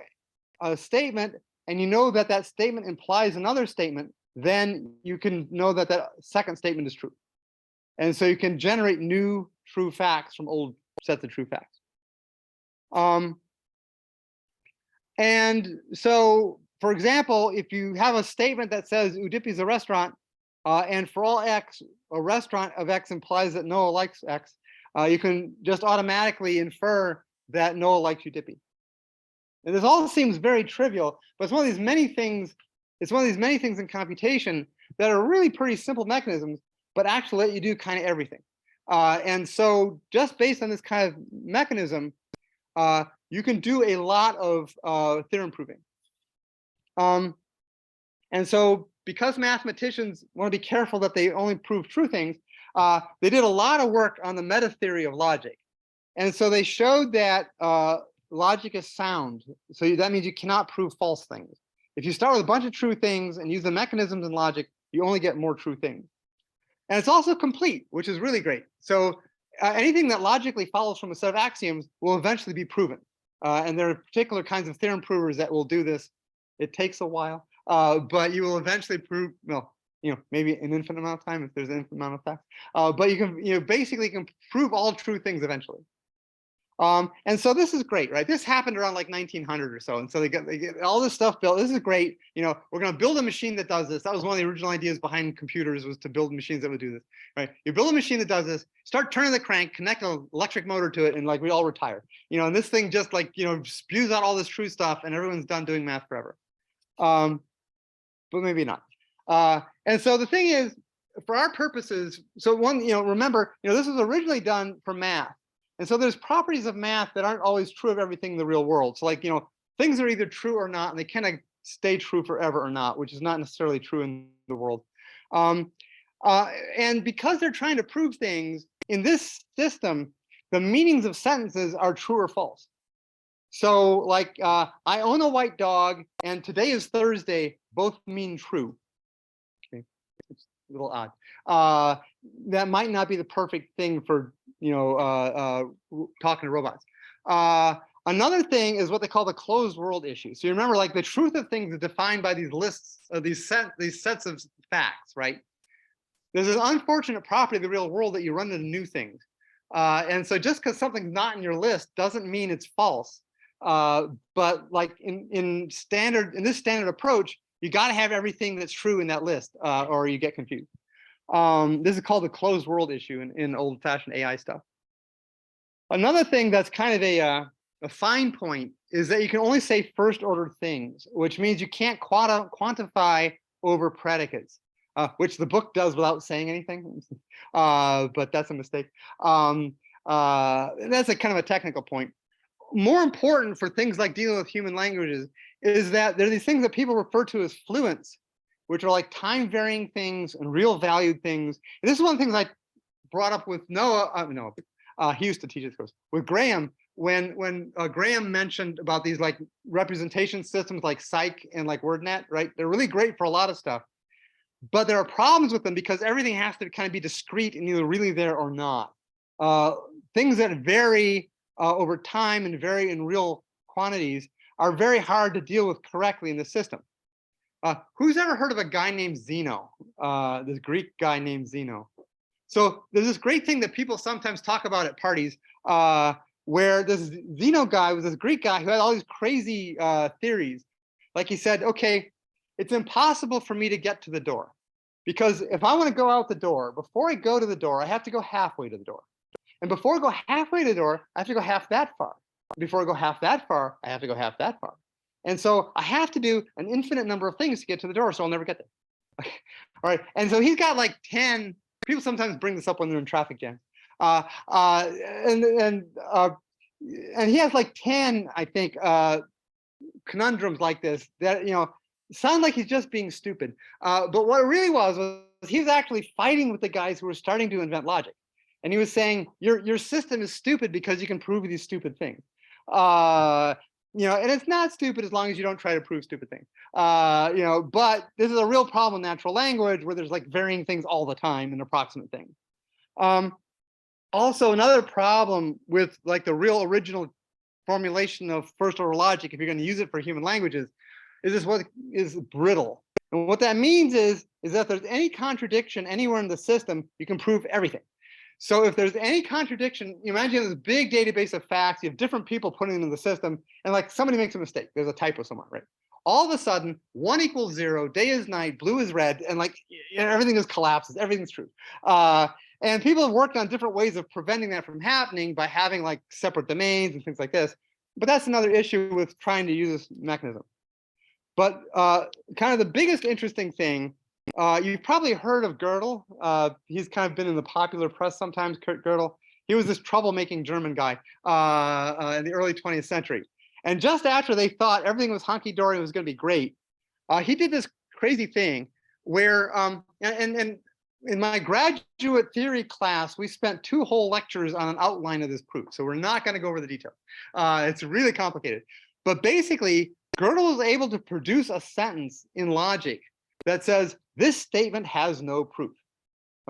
a statement and you know that that statement implies another statement, then you can know that that second statement is true. And so you can generate new true facts from old sets of true facts. And so, for example, if you have a statement that says Udipi is a restaurant, and for all X, a restaurant of X implies that Noah likes X, you can just automatically infer that Noah likes Udipi. And this all seems very trivial, but it's one of these many things. It's one of these many things in computation that are really pretty simple mechanisms, but actually let you do kind of everything. And so, just based on this kind of mechanism, you can do a lot of theorem proving. And so, because mathematicians want to be careful that they only prove true things, they did a lot of work on the meta theory of logic. And so they showed that logic is sound. So that means you cannot prove false things. If you start with a bunch of true things and use the mechanisms in logic, you only get more true things. And it's also complete, which is really great. So anything that logically follows from a set of axioms will eventually be proven. And there are particular kinds of theorem provers that will do this. It takes a while, but you will eventually prove, well, maybe an infinite amount of time if there's an infinite amount of facts. But you can, basically can prove all true things eventually. And so this is great, right? This happened around like 1900 or so. And so they get all this stuff built. This is great. We're going to build a machine that does this. That was one of the original ideas behind computers, was to build machines that would do this, right? You build a machine that does this, start turning the crank, connect an electric motor to it, and like we all retire. And this thing just like, spews out all this true stuff, and everyone's done doing math forever. But maybe not. And so the thing is, for our purposes, so remember, this was originally done for math. And so there's properties of math that aren't always true of everything in the real world. So like, things are either true or not, and they kind of stay true forever or not, which is not necessarily true in the world. And because they're trying to prove things in this system, the meanings of sentences are true or false. So like, I own a white dog and today is Thursday, both mean true. Okay, it's a little odd. That might not be the perfect thing for talking to robots. Another thing is what they call the closed world issue. So you remember, like, the truth of things is defined by these lists, these sets of facts, right? There's this unfortunate property of the real world that you run into new things. And so just because something's not in your list doesn't mean it's false. But like in this standard approach, you got to have everything that's true in that list, or you get confused. This is called the closed world issue in old-fashioned AI stuff. Another thing that's kind of a fine point is that you can only say first-order things, which means you can't quantify over predicates, which the book does without saying anything. But that's a mistake. That's a kind of a technical point. More important for things like dealing with human languages is that there are these things that people refer to as fluents, which are like time varying things and real valued things. And this is one of the things I brought up with Noah. He used to teach this course with Graham when Graham mentioned about these like representation systems like Psych and like WordNet, right? They're really great for a lot of stuff, but there are problems with them because everything has to kind of be discrete and either really there or not. Things that vary over time and vary in real quantities are very hard to deal with correctly in the system. Who's ever heard of a guy named Zeno? This Greek guy named Zeno. So there's this great thing that people sometimes talk about at parties, where this Zeno guy was this Greek guy who had all these crazy theories. Like he said, okay, it's impossible for me to get to the door, because if I want to go out the door, before I go to the door, I have to go halfway to the door. And before I go halfway to the door, I have to go half that far. Before I go half that far, I have to go half that far. And so I have to do an infinite number of things to get to the door, so I'll never get there. Okay. All right. And so he's got like 10. People sometimes bring this up when they're in traffic jams. And he has like 10, I think, conundrums like this that sound like he's just being stupid. But what it really was he was actually fighting with the guys who were starting to invent logic. And he was saying, your system is stupid because you can prove these stupid things. And it's not stupid as long as you don't try to prove stupid things. But this is a real problem in natural language where there's like varying things all the time and approximate things. Also, another problem with like the real original formulation of first order logic, if you're going to use it for human languages, is what is brittle. And what that means is that if there's any contradiction anywhere in the system, you can prove everything. So if there's any contradiction, imagine this big database of facts, you have different people putting it in the system, and like somebody makes a mistake, there's a typo somewhere, right? All of a sudden, 1 equals 0, day is night, blue is red, and like everything just collapses, everything's true. And people have worked on different ways of preventing that from happening by having like separate domains and things like this. But that's another issue with trying to use this mechanism. But kind of the biggest interesting thing, you've probably heard of Gödel. He's kind of been in the popular press sometimes, Kurt Gödel. He was this troublemaking German guy in the early 20th century. And just after they thought everything was hunky-dory and was going to be great, he did this crazy thing where, and in my graduate theory class, we spent 2 whole lectures on an outline of this proof. So we're not going to go over the details. It's really complicated. But basically, Gödel was able to produce a sentence in logic that says, this statement has no proof.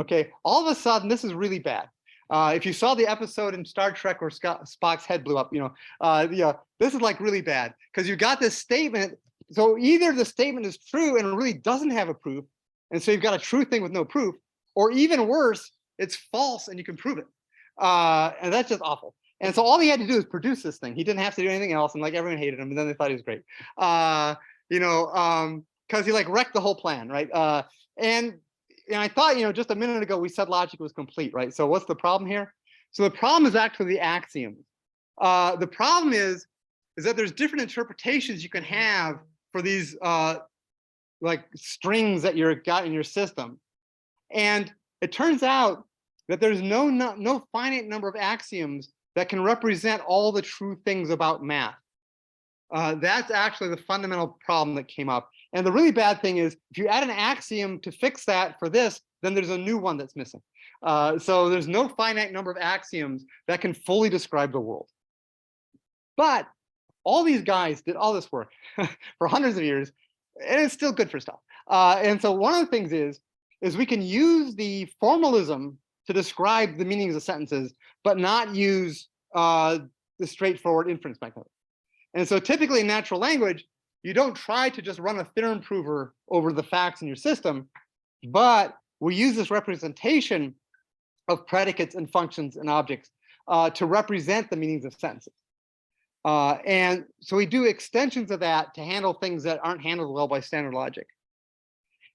Okay, all of a sudden, this is really bad. If you saw the episode in Star Trek where Spock's head blew up, this is like really bad because you got this statement. So either the statement is true and it really doesn't have a proof, And so you've got a true thing with no proof, or even worse, it's false and you can prove it. And that's just awful. And so all he had to do is produce this thing. He didn't have to do anything else, and like everyone hated him, and then they thought he was great. Because he like wrecked the whole plan, right? And I thought, just a minute ago we said logic was complete, right? So what's the problem here? So the problem is actually the axioms. The problem is that there's different interpretations you can have for these like strings that you've got in your system. And it turns out that there's no finite number of axioms that can represent all the true things about math. That's actually the fundamental problem that came up. And the really bad thing is, if you add an axiom to fix that for this, then there's a new one that's missing. So there's no finite number of axioms that can fully describe the world. But all these guys did all this work for hundreds of years, and it's still good for stuff. And so one of the things is we can use the formalism to describe the meanings of sentences, but not use the straightforward inference mechanism. And so typically in natural language, you don't try to just run a theorem prover over the facts in your system, but we use this representation of predicates and functions and objects to represent the meanings of sentences. And so we do extensions of that to handle things that aren't handled well by standard logic.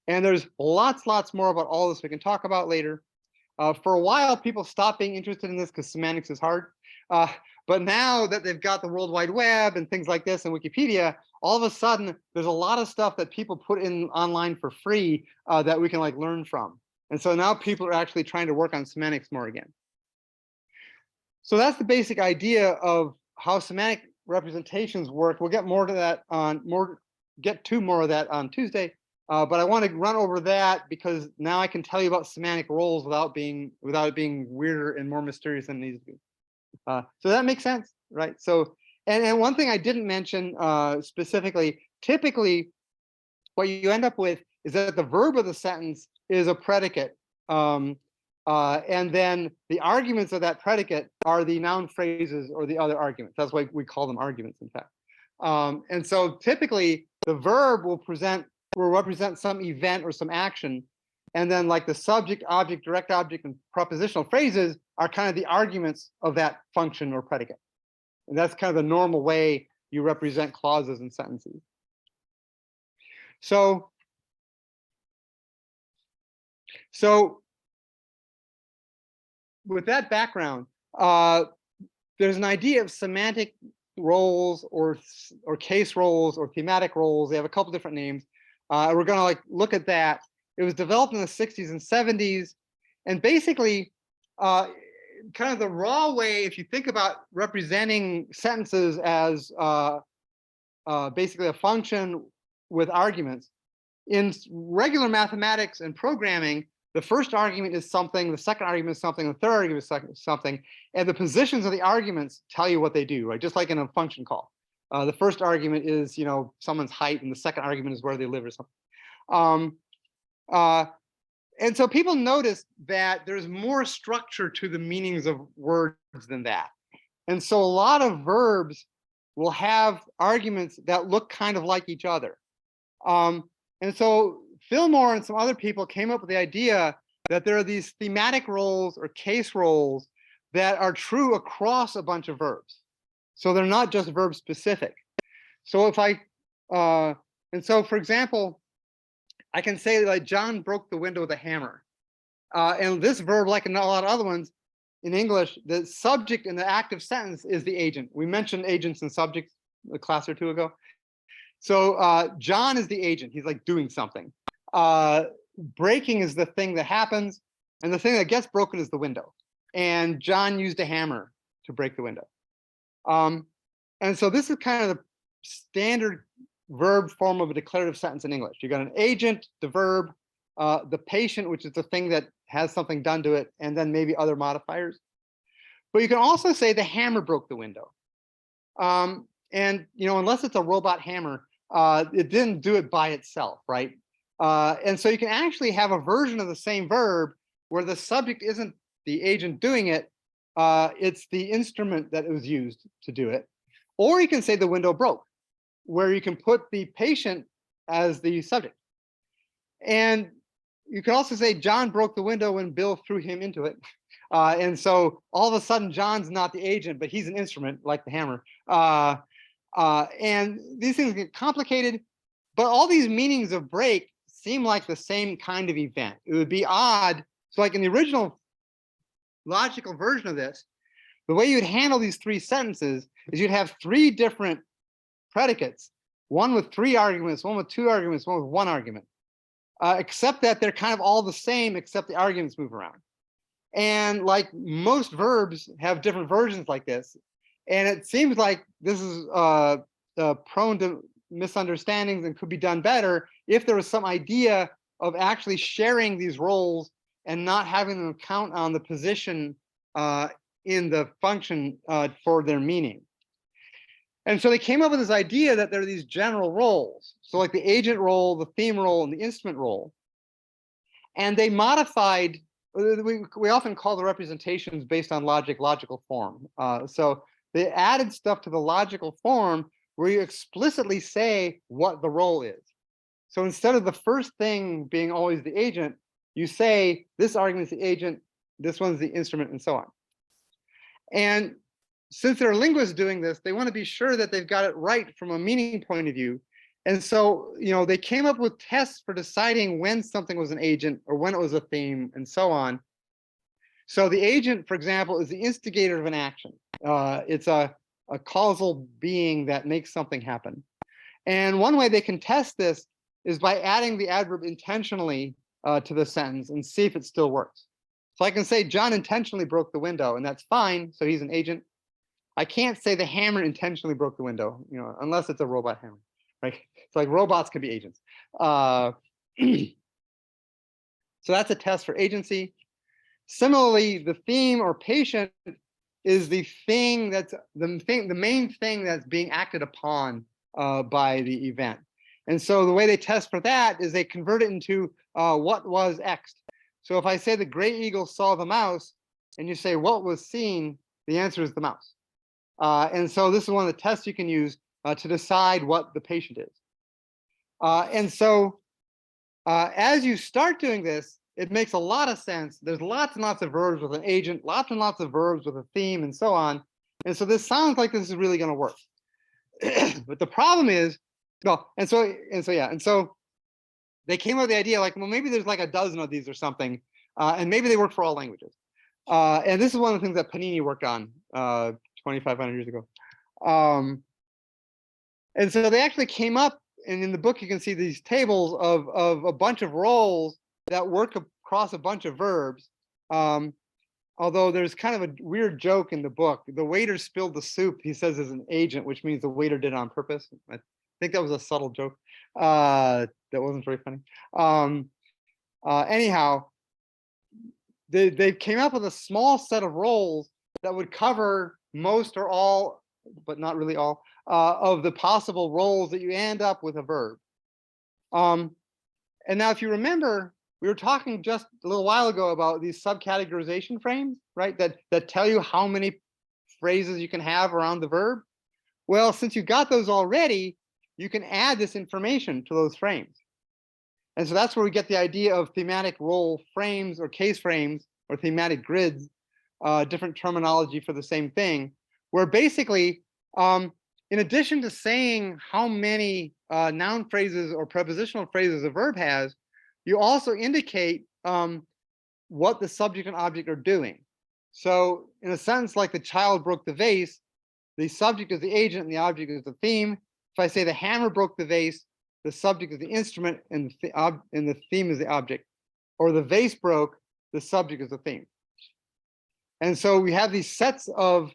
And there's lots more about all this we can talk about later. For a while, people stopped being interested in this because semantics is hard. But now that they've got the World Wide Web and things like this and Wikipedia, all of a sudden, there's a lot of stuff that people put in online for free that we can like learn from. And so now people are actually trying to work on semantics more again. So that's the basic idea of how semantic representations work. We'll get more to that get to more of that on Tuesday. But I want to run over that because now I can tell you about semantic roles without it being weirder and more mysterious than it needs to be. So that makes sense, right? So, and one thing I didn't mention specifically, typically what you end up with is that the verb of the sentence is a predicate. And then the arguments of that predicate are the noun phrases or the other arguments. That's why we call them arguments, in fact. And so typically the verb will represent some event or some action. And then like the subject, object, direct object, and propositional phrases are kind of the arguments of that function or predicate. And that's kind of the normal way you represent clauses and sentences. So with that background, there's an idea of semantic roles or case roles or thematic roles. They have a couple different names. We're going to like look at that. It was developed in the 60s and 70s, and basically, kind of the raw way, if you think about representing sentences as basically a function with arguments, in regular mathematics and programming, the first argument is something, the second argument is something, the third argument is something, and the positions of the arguments tell you what they do, right? Just like in a function call. The first argument is, someone's height, and the second argument is where they live or something. And so people noticed that there's more structure to the meanings of words than that. And so a lot of verbs will have arguments that look kind of like each other. And so Fillmore and some other people came up with the idea that there are these thematic roles or case roles that are true across a bunch of verbs. So they're not just verb specific. So if and so for example, I can say like John broke the window with a hammer. And this verb, like in a lot of other ones in English, the subject in the active sentence is the agent. We mentioned agents and subjects a class or two ago. So John is the agent. He's like doing something. Breaking is the thing that happens, and the thing that gets broken is the window. And John used a hammer to break the window. And so this is kind of the standard verb form of a declarative sentence in English. You got an agent, the verb, the patient, which is the thing that has something done to it, and then maybe other modifiers. But you can also say the hammer broke the window. And unless it's a robot hammer, it didn't do it by itself, right? And so you can actually have a version of the same verb where the subject isn't the agent doing it, it's the instrument that was used to do it. Or you can say the window broke, where you can put the patient as the subject. And you could also say John broke the window when Bill threw him into it. And so all of a sudden, John's not the agent, but he's an instrument like the hammer. And these things get complicated, but all these meanings of break seem like the same kind of event. It would be odd. So like in the original logical version of this, the way you'd handle these three sentences is you'd have three different predicates, one with 3 arguments, one with 2 arguments, one with 1 argument, except that they're kind of all the same, except the arguments move around. And like most verbs have different versions like this. And it seems like this is prone to misunderstandings and could be done better if there was some idea of actually sharing these roles and not having them count on the position in the function for their meaning. And so they came up with this idea that there are these general roles. So like the agent role, the theme role, and the instrument role. And they modified, we often call the representations based on logical form. So they added stuff to the logical form where you explicitly say what the role is. So instead of the first thing being always the agent, you say this argument is the agent, this one's the instrument, and so on. And since there are linguists doing this, they want to be sure that they've got it right from a meaning point of view. And so, they came up with tests for deciding when something was an agent or when it was a theme and so on. So the agent, for example, is the instigator of an action. It's a causal being that makes something happen. And one way they can test this is by adding the adverb intentionally to the sentence and see if it still works. So I can say John intentionally broke the window, and that's fine. So he's an agent. I can't say the hammer intentionally broke the window, unless it's a robot hammer, right? So like robots can be agents. So that's a test for agency. Similarly, the theme or patient is the thing that's the main thing that's being acted upon by the event. And so the way they test for that is they convert it into what was X'd. So if I say the gray eagle saw the mouse, and you say what was seen, the answer is the mouse. And so this is one of the tests you can use to decide what the patient is. And so as you start doing this, it makes a lot of sense. There's lots and lots of verbs with an agent, lots and lots of verbs with a theme, and so on. And so this sounds like this is really going to work. But the problem is, and so they came up with the idea like, well, maybe there's like a dozen of these or something, and maybe they work for all languages. And this is one of the things that Panini worked on 2,500 years ago. And so they actually came up, and in the book you can see these tables of a bunch of roles that work across a bunch of verbs. Although there's kind of a weird joke in the book. The waiter spilled the soup, he says, is an agent, which means the waiter did it on purpose. I think that was a subtle joke. That wasn't very funny. Anyhow, they came up with a small set of roles that would cover most or all, but not really all, of the possible roles that you end up with a verb. And now if you remember, we were talking just a little while ago about these subcategorization frames, right? That tell you how many phrases you can have around the verb. Well, since you've got those already, you can add this information to those frames. And so that's where we get the idea of thematic role frames or case frames or thematic grids, different terminology for the same thing, where basically, in addition to saying how many noun phrases or prepositional phrases a verb has, you also indicate what the subject and object are doing. So in a sentence like the child broke the vase, the subject is the agent and the object is the theme. If I say the hammer broke the vase, the subject is the instrument and the theme is the object. Or the vase broke, the subject is the theme. And so we have these sets of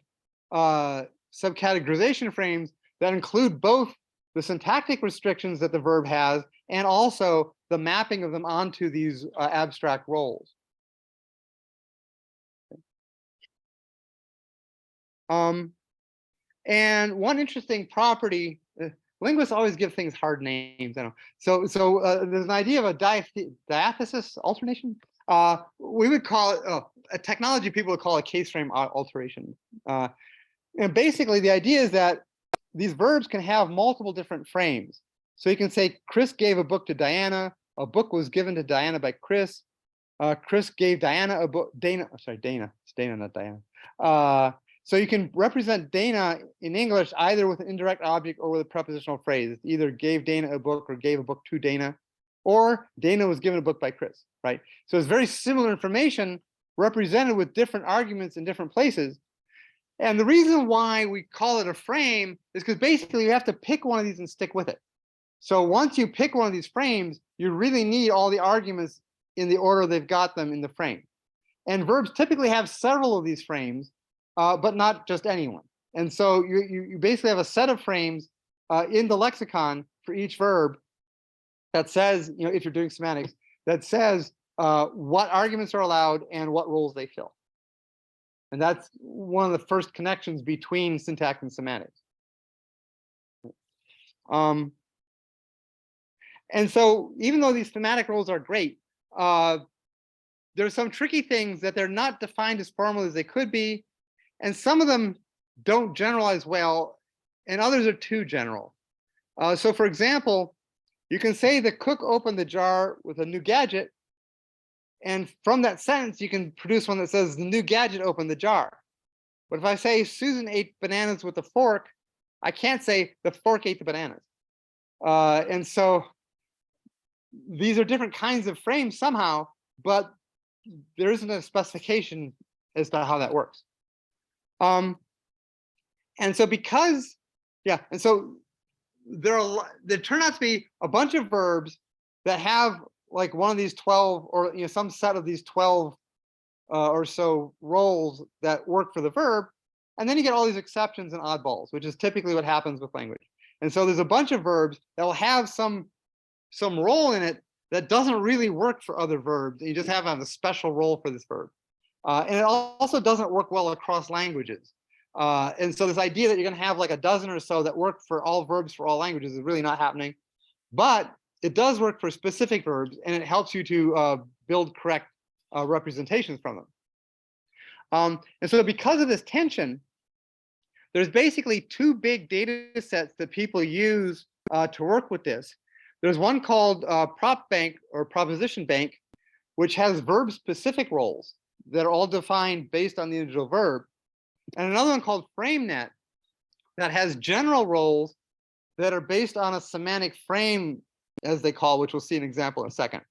subcategorization frames that include both the syntactic restrictions that the verb has and also the mapping of them onto these abstract roles. And one interesting property, linguists always give things hard names. I know. So there's an idea of a diaphysis alternation. We would call it, technology people would call it case frame alteration. And basically the idea is that these verbs can have multiple different frames. So you can say Chris gave a book to Diana, a book was given to Diana by Chris. Chris gave Diana a book. Dana, sorry, Dana. It's Dana, not Diana. So you can represent Dana in English either with an indirect object or with a prepositional phrase. It's either gave Dana a book or gave a book to Dana, or Dana was given a book by Chris, right? So it's very similar information represented with different arguments in different places. And the reason why we call it a frame is because basically you have to pick one of these and stick with it. So once you pick one of these frames, you really need all the arguments in the order they've got them in the frame. And verbs typically have several of these frames, but not just any one. And so you basically have a set of frames in the lexicon for each verb that says, if you're doing semantics, that says what arguments are allowed and what roles they fill. And that's one of the first connections between syntax and semantics. And so even though these thematic roles are great, there's some tricky things that they're not defined as formally as they could be. And some of them don't generalize well, and others are too general. So for example, you can say the cook opened the jar with a new gadget. And from that sentence, you can produce one that says the new gadget opened the jar. But if I say Susan ate bananas with a fork, I can't say the fork ate the bananas. And so these are different kinds of frames somehow, but there isn't a specification as to how that works. And so because, and so there turn out to be a bunch of verbs that have like one of these 12 or some set of these 12 or so roles that work for the verb. And then you get all these exceptions and oddballs, which is typically what happens with language. And so there's a bunch of verbs that will have some role in it that doesn't really work for other verbs. You just have a special role for this verb. And it also doesn't work well across languages. And so this idea that you're going to have like a dozen or so that work for all verbs for all languages is really not happening. But it does work for specific verbs, and it helps you to build correct representations from them. And so because of this tension, there's basically two big data sets that people use to work with this. There's one called PropBank or Proposition Bank, which has verb-specific roles that are all defined based on the individual verb. And another one called FrameNet that has general roles that are based on a semantic frame, as they call, which we'll see an example in a second.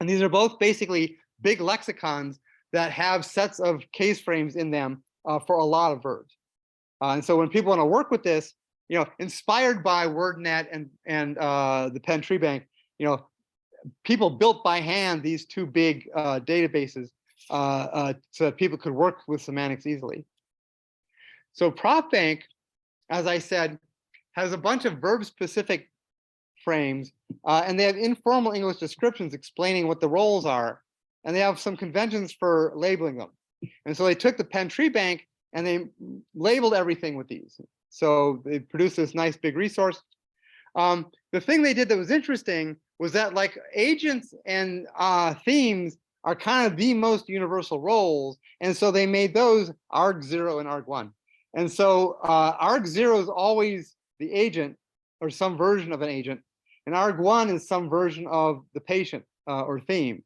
And these are both basically big lexicons that have sets of case frames in them for a lot of verbs. And so when people want to work with this, inspired by WordNet and the Penn Tree Bank, people built by hand these two big databases so that people could work with semantics easily. So PropBank, as I said, has a bunch of verb-specific frames, and they have informal English descriptions explaining what the roles are, and they have some conventions for labeling them. And so they took the Penn Tree Bank and they labeled everything with these. So they produced this nice big resource. The thing they did that was interesting was that like agents and themes are kind of the most universal roles, and so they made those arg0 and arg1. And so arg0 is always the agent or some version of an agent, and arg1 is some version of the patient or theme.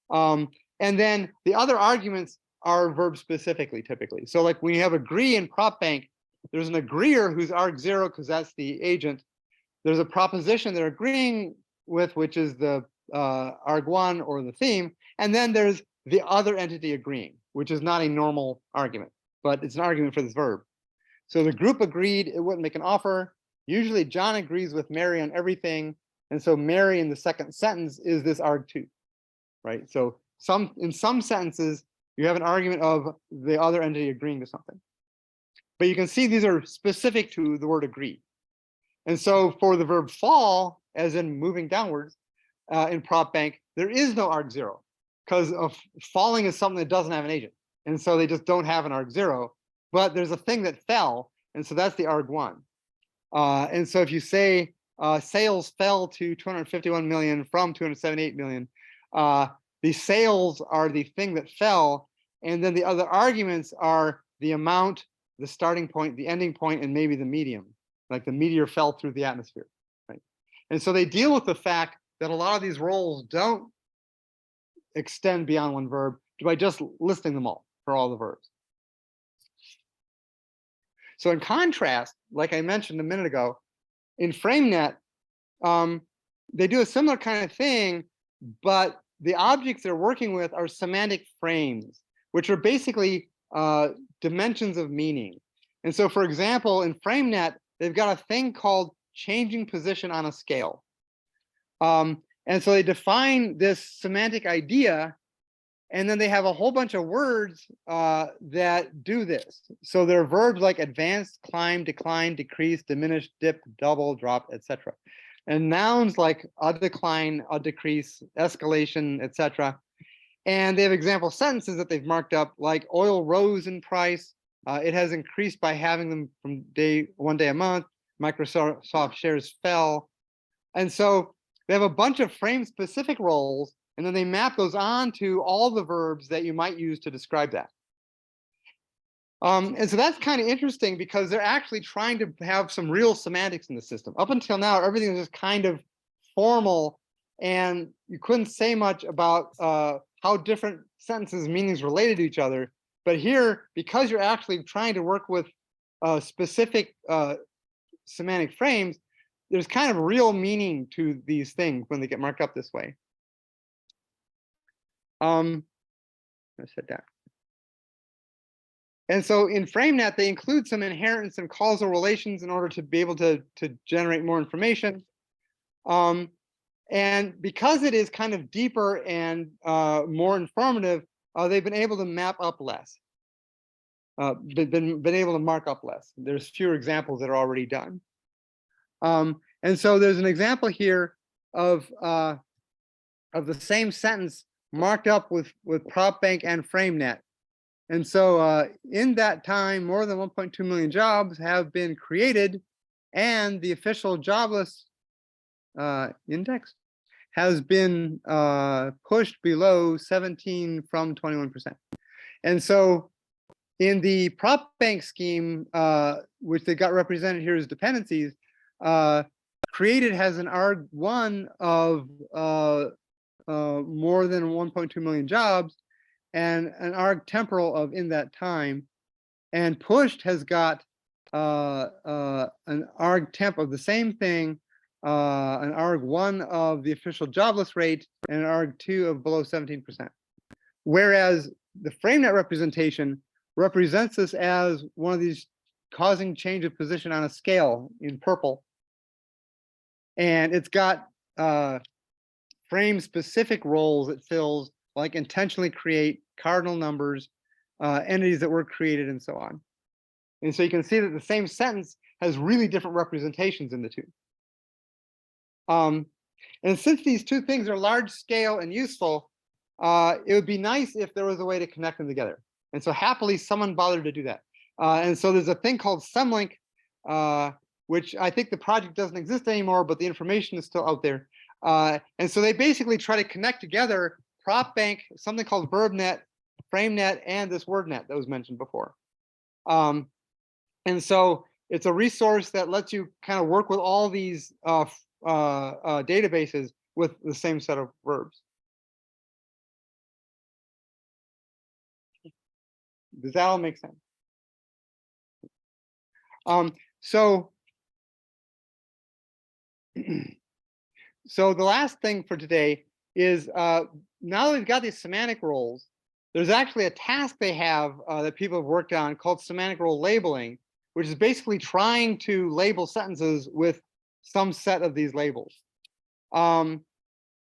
And then the other arguments are verb specifically typically. So like when you have agree in PropBank, there's an agreeer who's arg0 because that's the agent. There's a proposition they're agreeing with, which is the arg1 or the theme. And then there's the other entity agreeing, which is not a normal argument, but it's an argument for this verb. So the group agreed it wouldn't make an offer. Usually John agrees with Mary on everything. And so Mary in the second sentence is this arg2, right? So in some sentences, you have an argument of the other entity agreeing to something. But you can see these are specific to the word agree. And so for the verb fall, as in moving downwards in PropBank, there is no arg0 because of falling is something that doesn't have an agent. And so they just don't have an arg0, but there's a thing that fell. And so that's the arg1. And so if you say sales fell to 251 million from 278 million, the sales are the thing that fell. And then the other arguments are the amount, the starting point, the ending point, and maybe the medium, like the meteor fell through the atmosphere, right? And so they deal with the fact that a lot of these roles don't extend beyond one verb by just listing them all for all the verbs. So in contrast, like I mentioned a minute ago, in FrameNet, they do a similar kind of thing, but the objects they're working with are semantic frames, which are basically dimensions of meaning. And so, for example, in FrameNet, they've got a thing called changing position on a scale. And so they define this semantic idea, and then they have a whole bunch of words that do this. So there are verbs like advance, climb, decline, decrease, diminish, dip, double, drop, etc. And nouns like a decline, a decrease, escalation, etc. And they have example sentences that they've marked up, like oil rose in price. It has increased by having them from one day a month. Microsoft shares fell. And so they have a bunch of frame-specific roles, and then they map those on to all the verbs that you might use to describe that. And so that's kind of interesting because they're actually trying to have some real semantics in the system. Up until now, everything was just kind of formal, and you couldn't say much about how different sentences' meanings related to each other. But here, because you're actually trying to work with specific semantic frames, there's kind of real meaning to these things when they get marked up this way. I said that. And so in FrameNet, they include some inheritance and causal relations in order to be able to generate more information. And because it is kind of deeper and more informative, they've been able to map up less. Been able to mark up less. There's fewer examples that are already done. And so there's an example here of the same sentence marked up with PropBank and FrameNet. And so in that time, more than 1.2 million jobs have been created, and the official jobless index has been pushed below 17 from 21%. And so in the PropBank scheme, which they got represented here as dependencies, created has an arg1 of more than 1.2 million jobs, and an arg temporal of in that time, and pushed has got an arg temp of the same thing, an arg1 of the official jobless rate, and an arg2 of below 17%. Whereas the FrameNet representation represents this as one of these causing change of position on a scale in purple, and it's got frame-specific roles it fills, like intentionally create, cardinal numbers, entities that were created, and so on. And so you can see that the same sentence has really different representations in the two. And since these two things are large scale and useful, it would be nice if there was a way to connect them together. And so happily, someone bothered to do that. And so there's a thing called Semlink, which I think the project doesn't exist anymore, but the information is still out there. And so they basically try to connect together PropBank, something called VerbNet, FrameNet, and this WordNet that was mentioned before. And so it's a resource that lets you kind of work with all these databases with the same set of verbs. Does that all make sense? So the last thing for today is now that we've got these semantic roles, there's actually a task they have that people have worked on called semantic role labeling, which is basically trying to label sentences with some set of these labels. And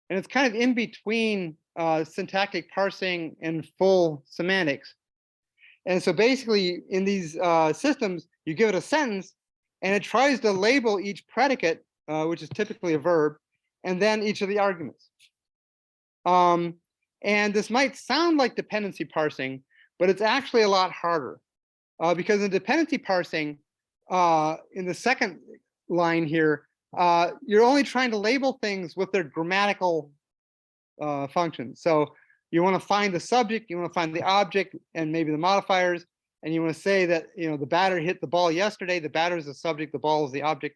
it's kind of in between syntactic parsing and full semantics. And so basically in these systems, you give it a sentence and it tries to label each predicate, which is typically a verb, and then each of the arguments. And this might sound like dependency parsing, but it's actually a lot harder because in dependency parsing, in the second line here, you're only trying to label things with their grammatical functions. So you want to find the subject, you want to find the object, and maybe the modifiers, and you want to say that the batter hit the ball yesterday. The batter is the subject, the ball is the object.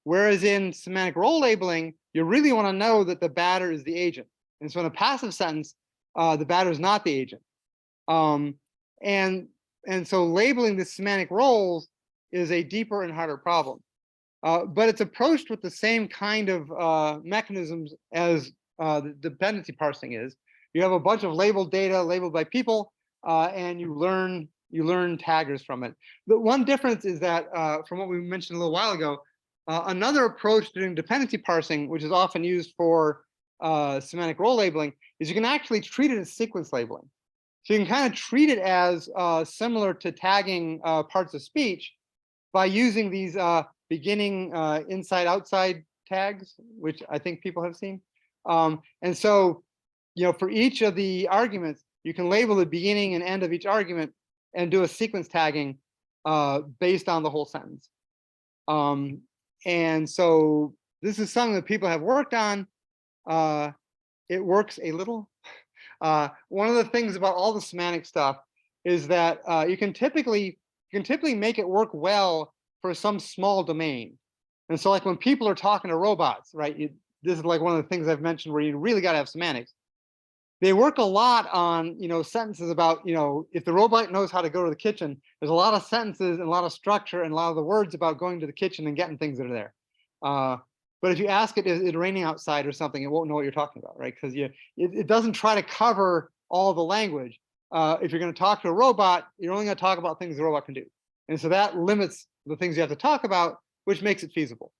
Whereas in semantic role labeling, you really want to know that the batter is the agent. And so in a passive sentence, the batter is not the agent. And so labeling the semantic roles is a deeper and harder problem. But it's approached with the same kind of mechanisms as the dependency parsing is. You have a bunch of labeled data labeled by people, and you learn taggers from it. The one difference is that from what we mentioned a little while ago, another approach to doing dependency parsing, which is often used for semantic role labeling, is you can actually treat it as sequence labeling. So you can kind of treat it as similar to tagging parts of speech by using these beginning inside-outside tags, which I think people have seen. And so, for each of the arguments, you can label the beginning and end of each argument and do a sequence tagging based on the whole sentence. And so this is something that people have worked on. It works a little. One of the things about all the semantic stuff is that you can typically make it work well for some small domain. And so like when people are talking to robots, right? This is like one of the things I've mentioned where you really got to have semantics. They work a lot on, sentences about, if the robot knows how to go to the kitchen, there's a lot of sentences and a lot of structure and a lot of the words about going to the kitchen and getting things that are there. But if you ask it, is it raining outside or something, it won't know what you're talking about, right? Because it doesn't try to cover all the language. If you're going to talk to a robot, you're only going to talk about things the robot can do. And so that limits the things you have to talk about, which makes it feasible.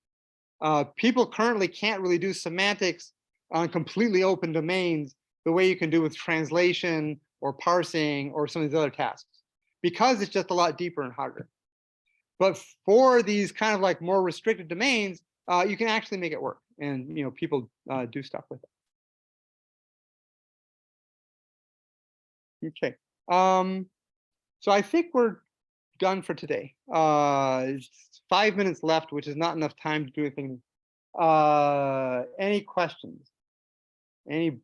People currently can't really do semantics on completely open domains the way you can do with translation or parsing or some of these other tasks, because it's just a lot deeper and harder. But for these kind of like more restricted domains, you can actually make it work, and people do stuff with it. Okay, so I think we're done for today. It's 5 minutes left, which is not enough time to do anything. Any questions? Any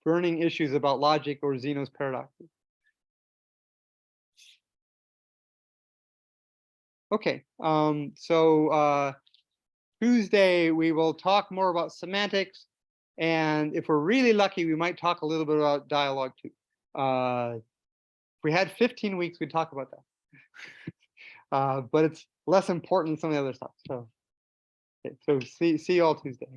burning issues about logic or Zeno's paradoxes? Okay, so Tuesday we will talk more about semantics, and if we're really lucky, we might talk a little bit about dialogue too. If we had 15 weeks, we'd talk about that. But it's less important than some of the other stuff. So, okay, so see you all Tuesday.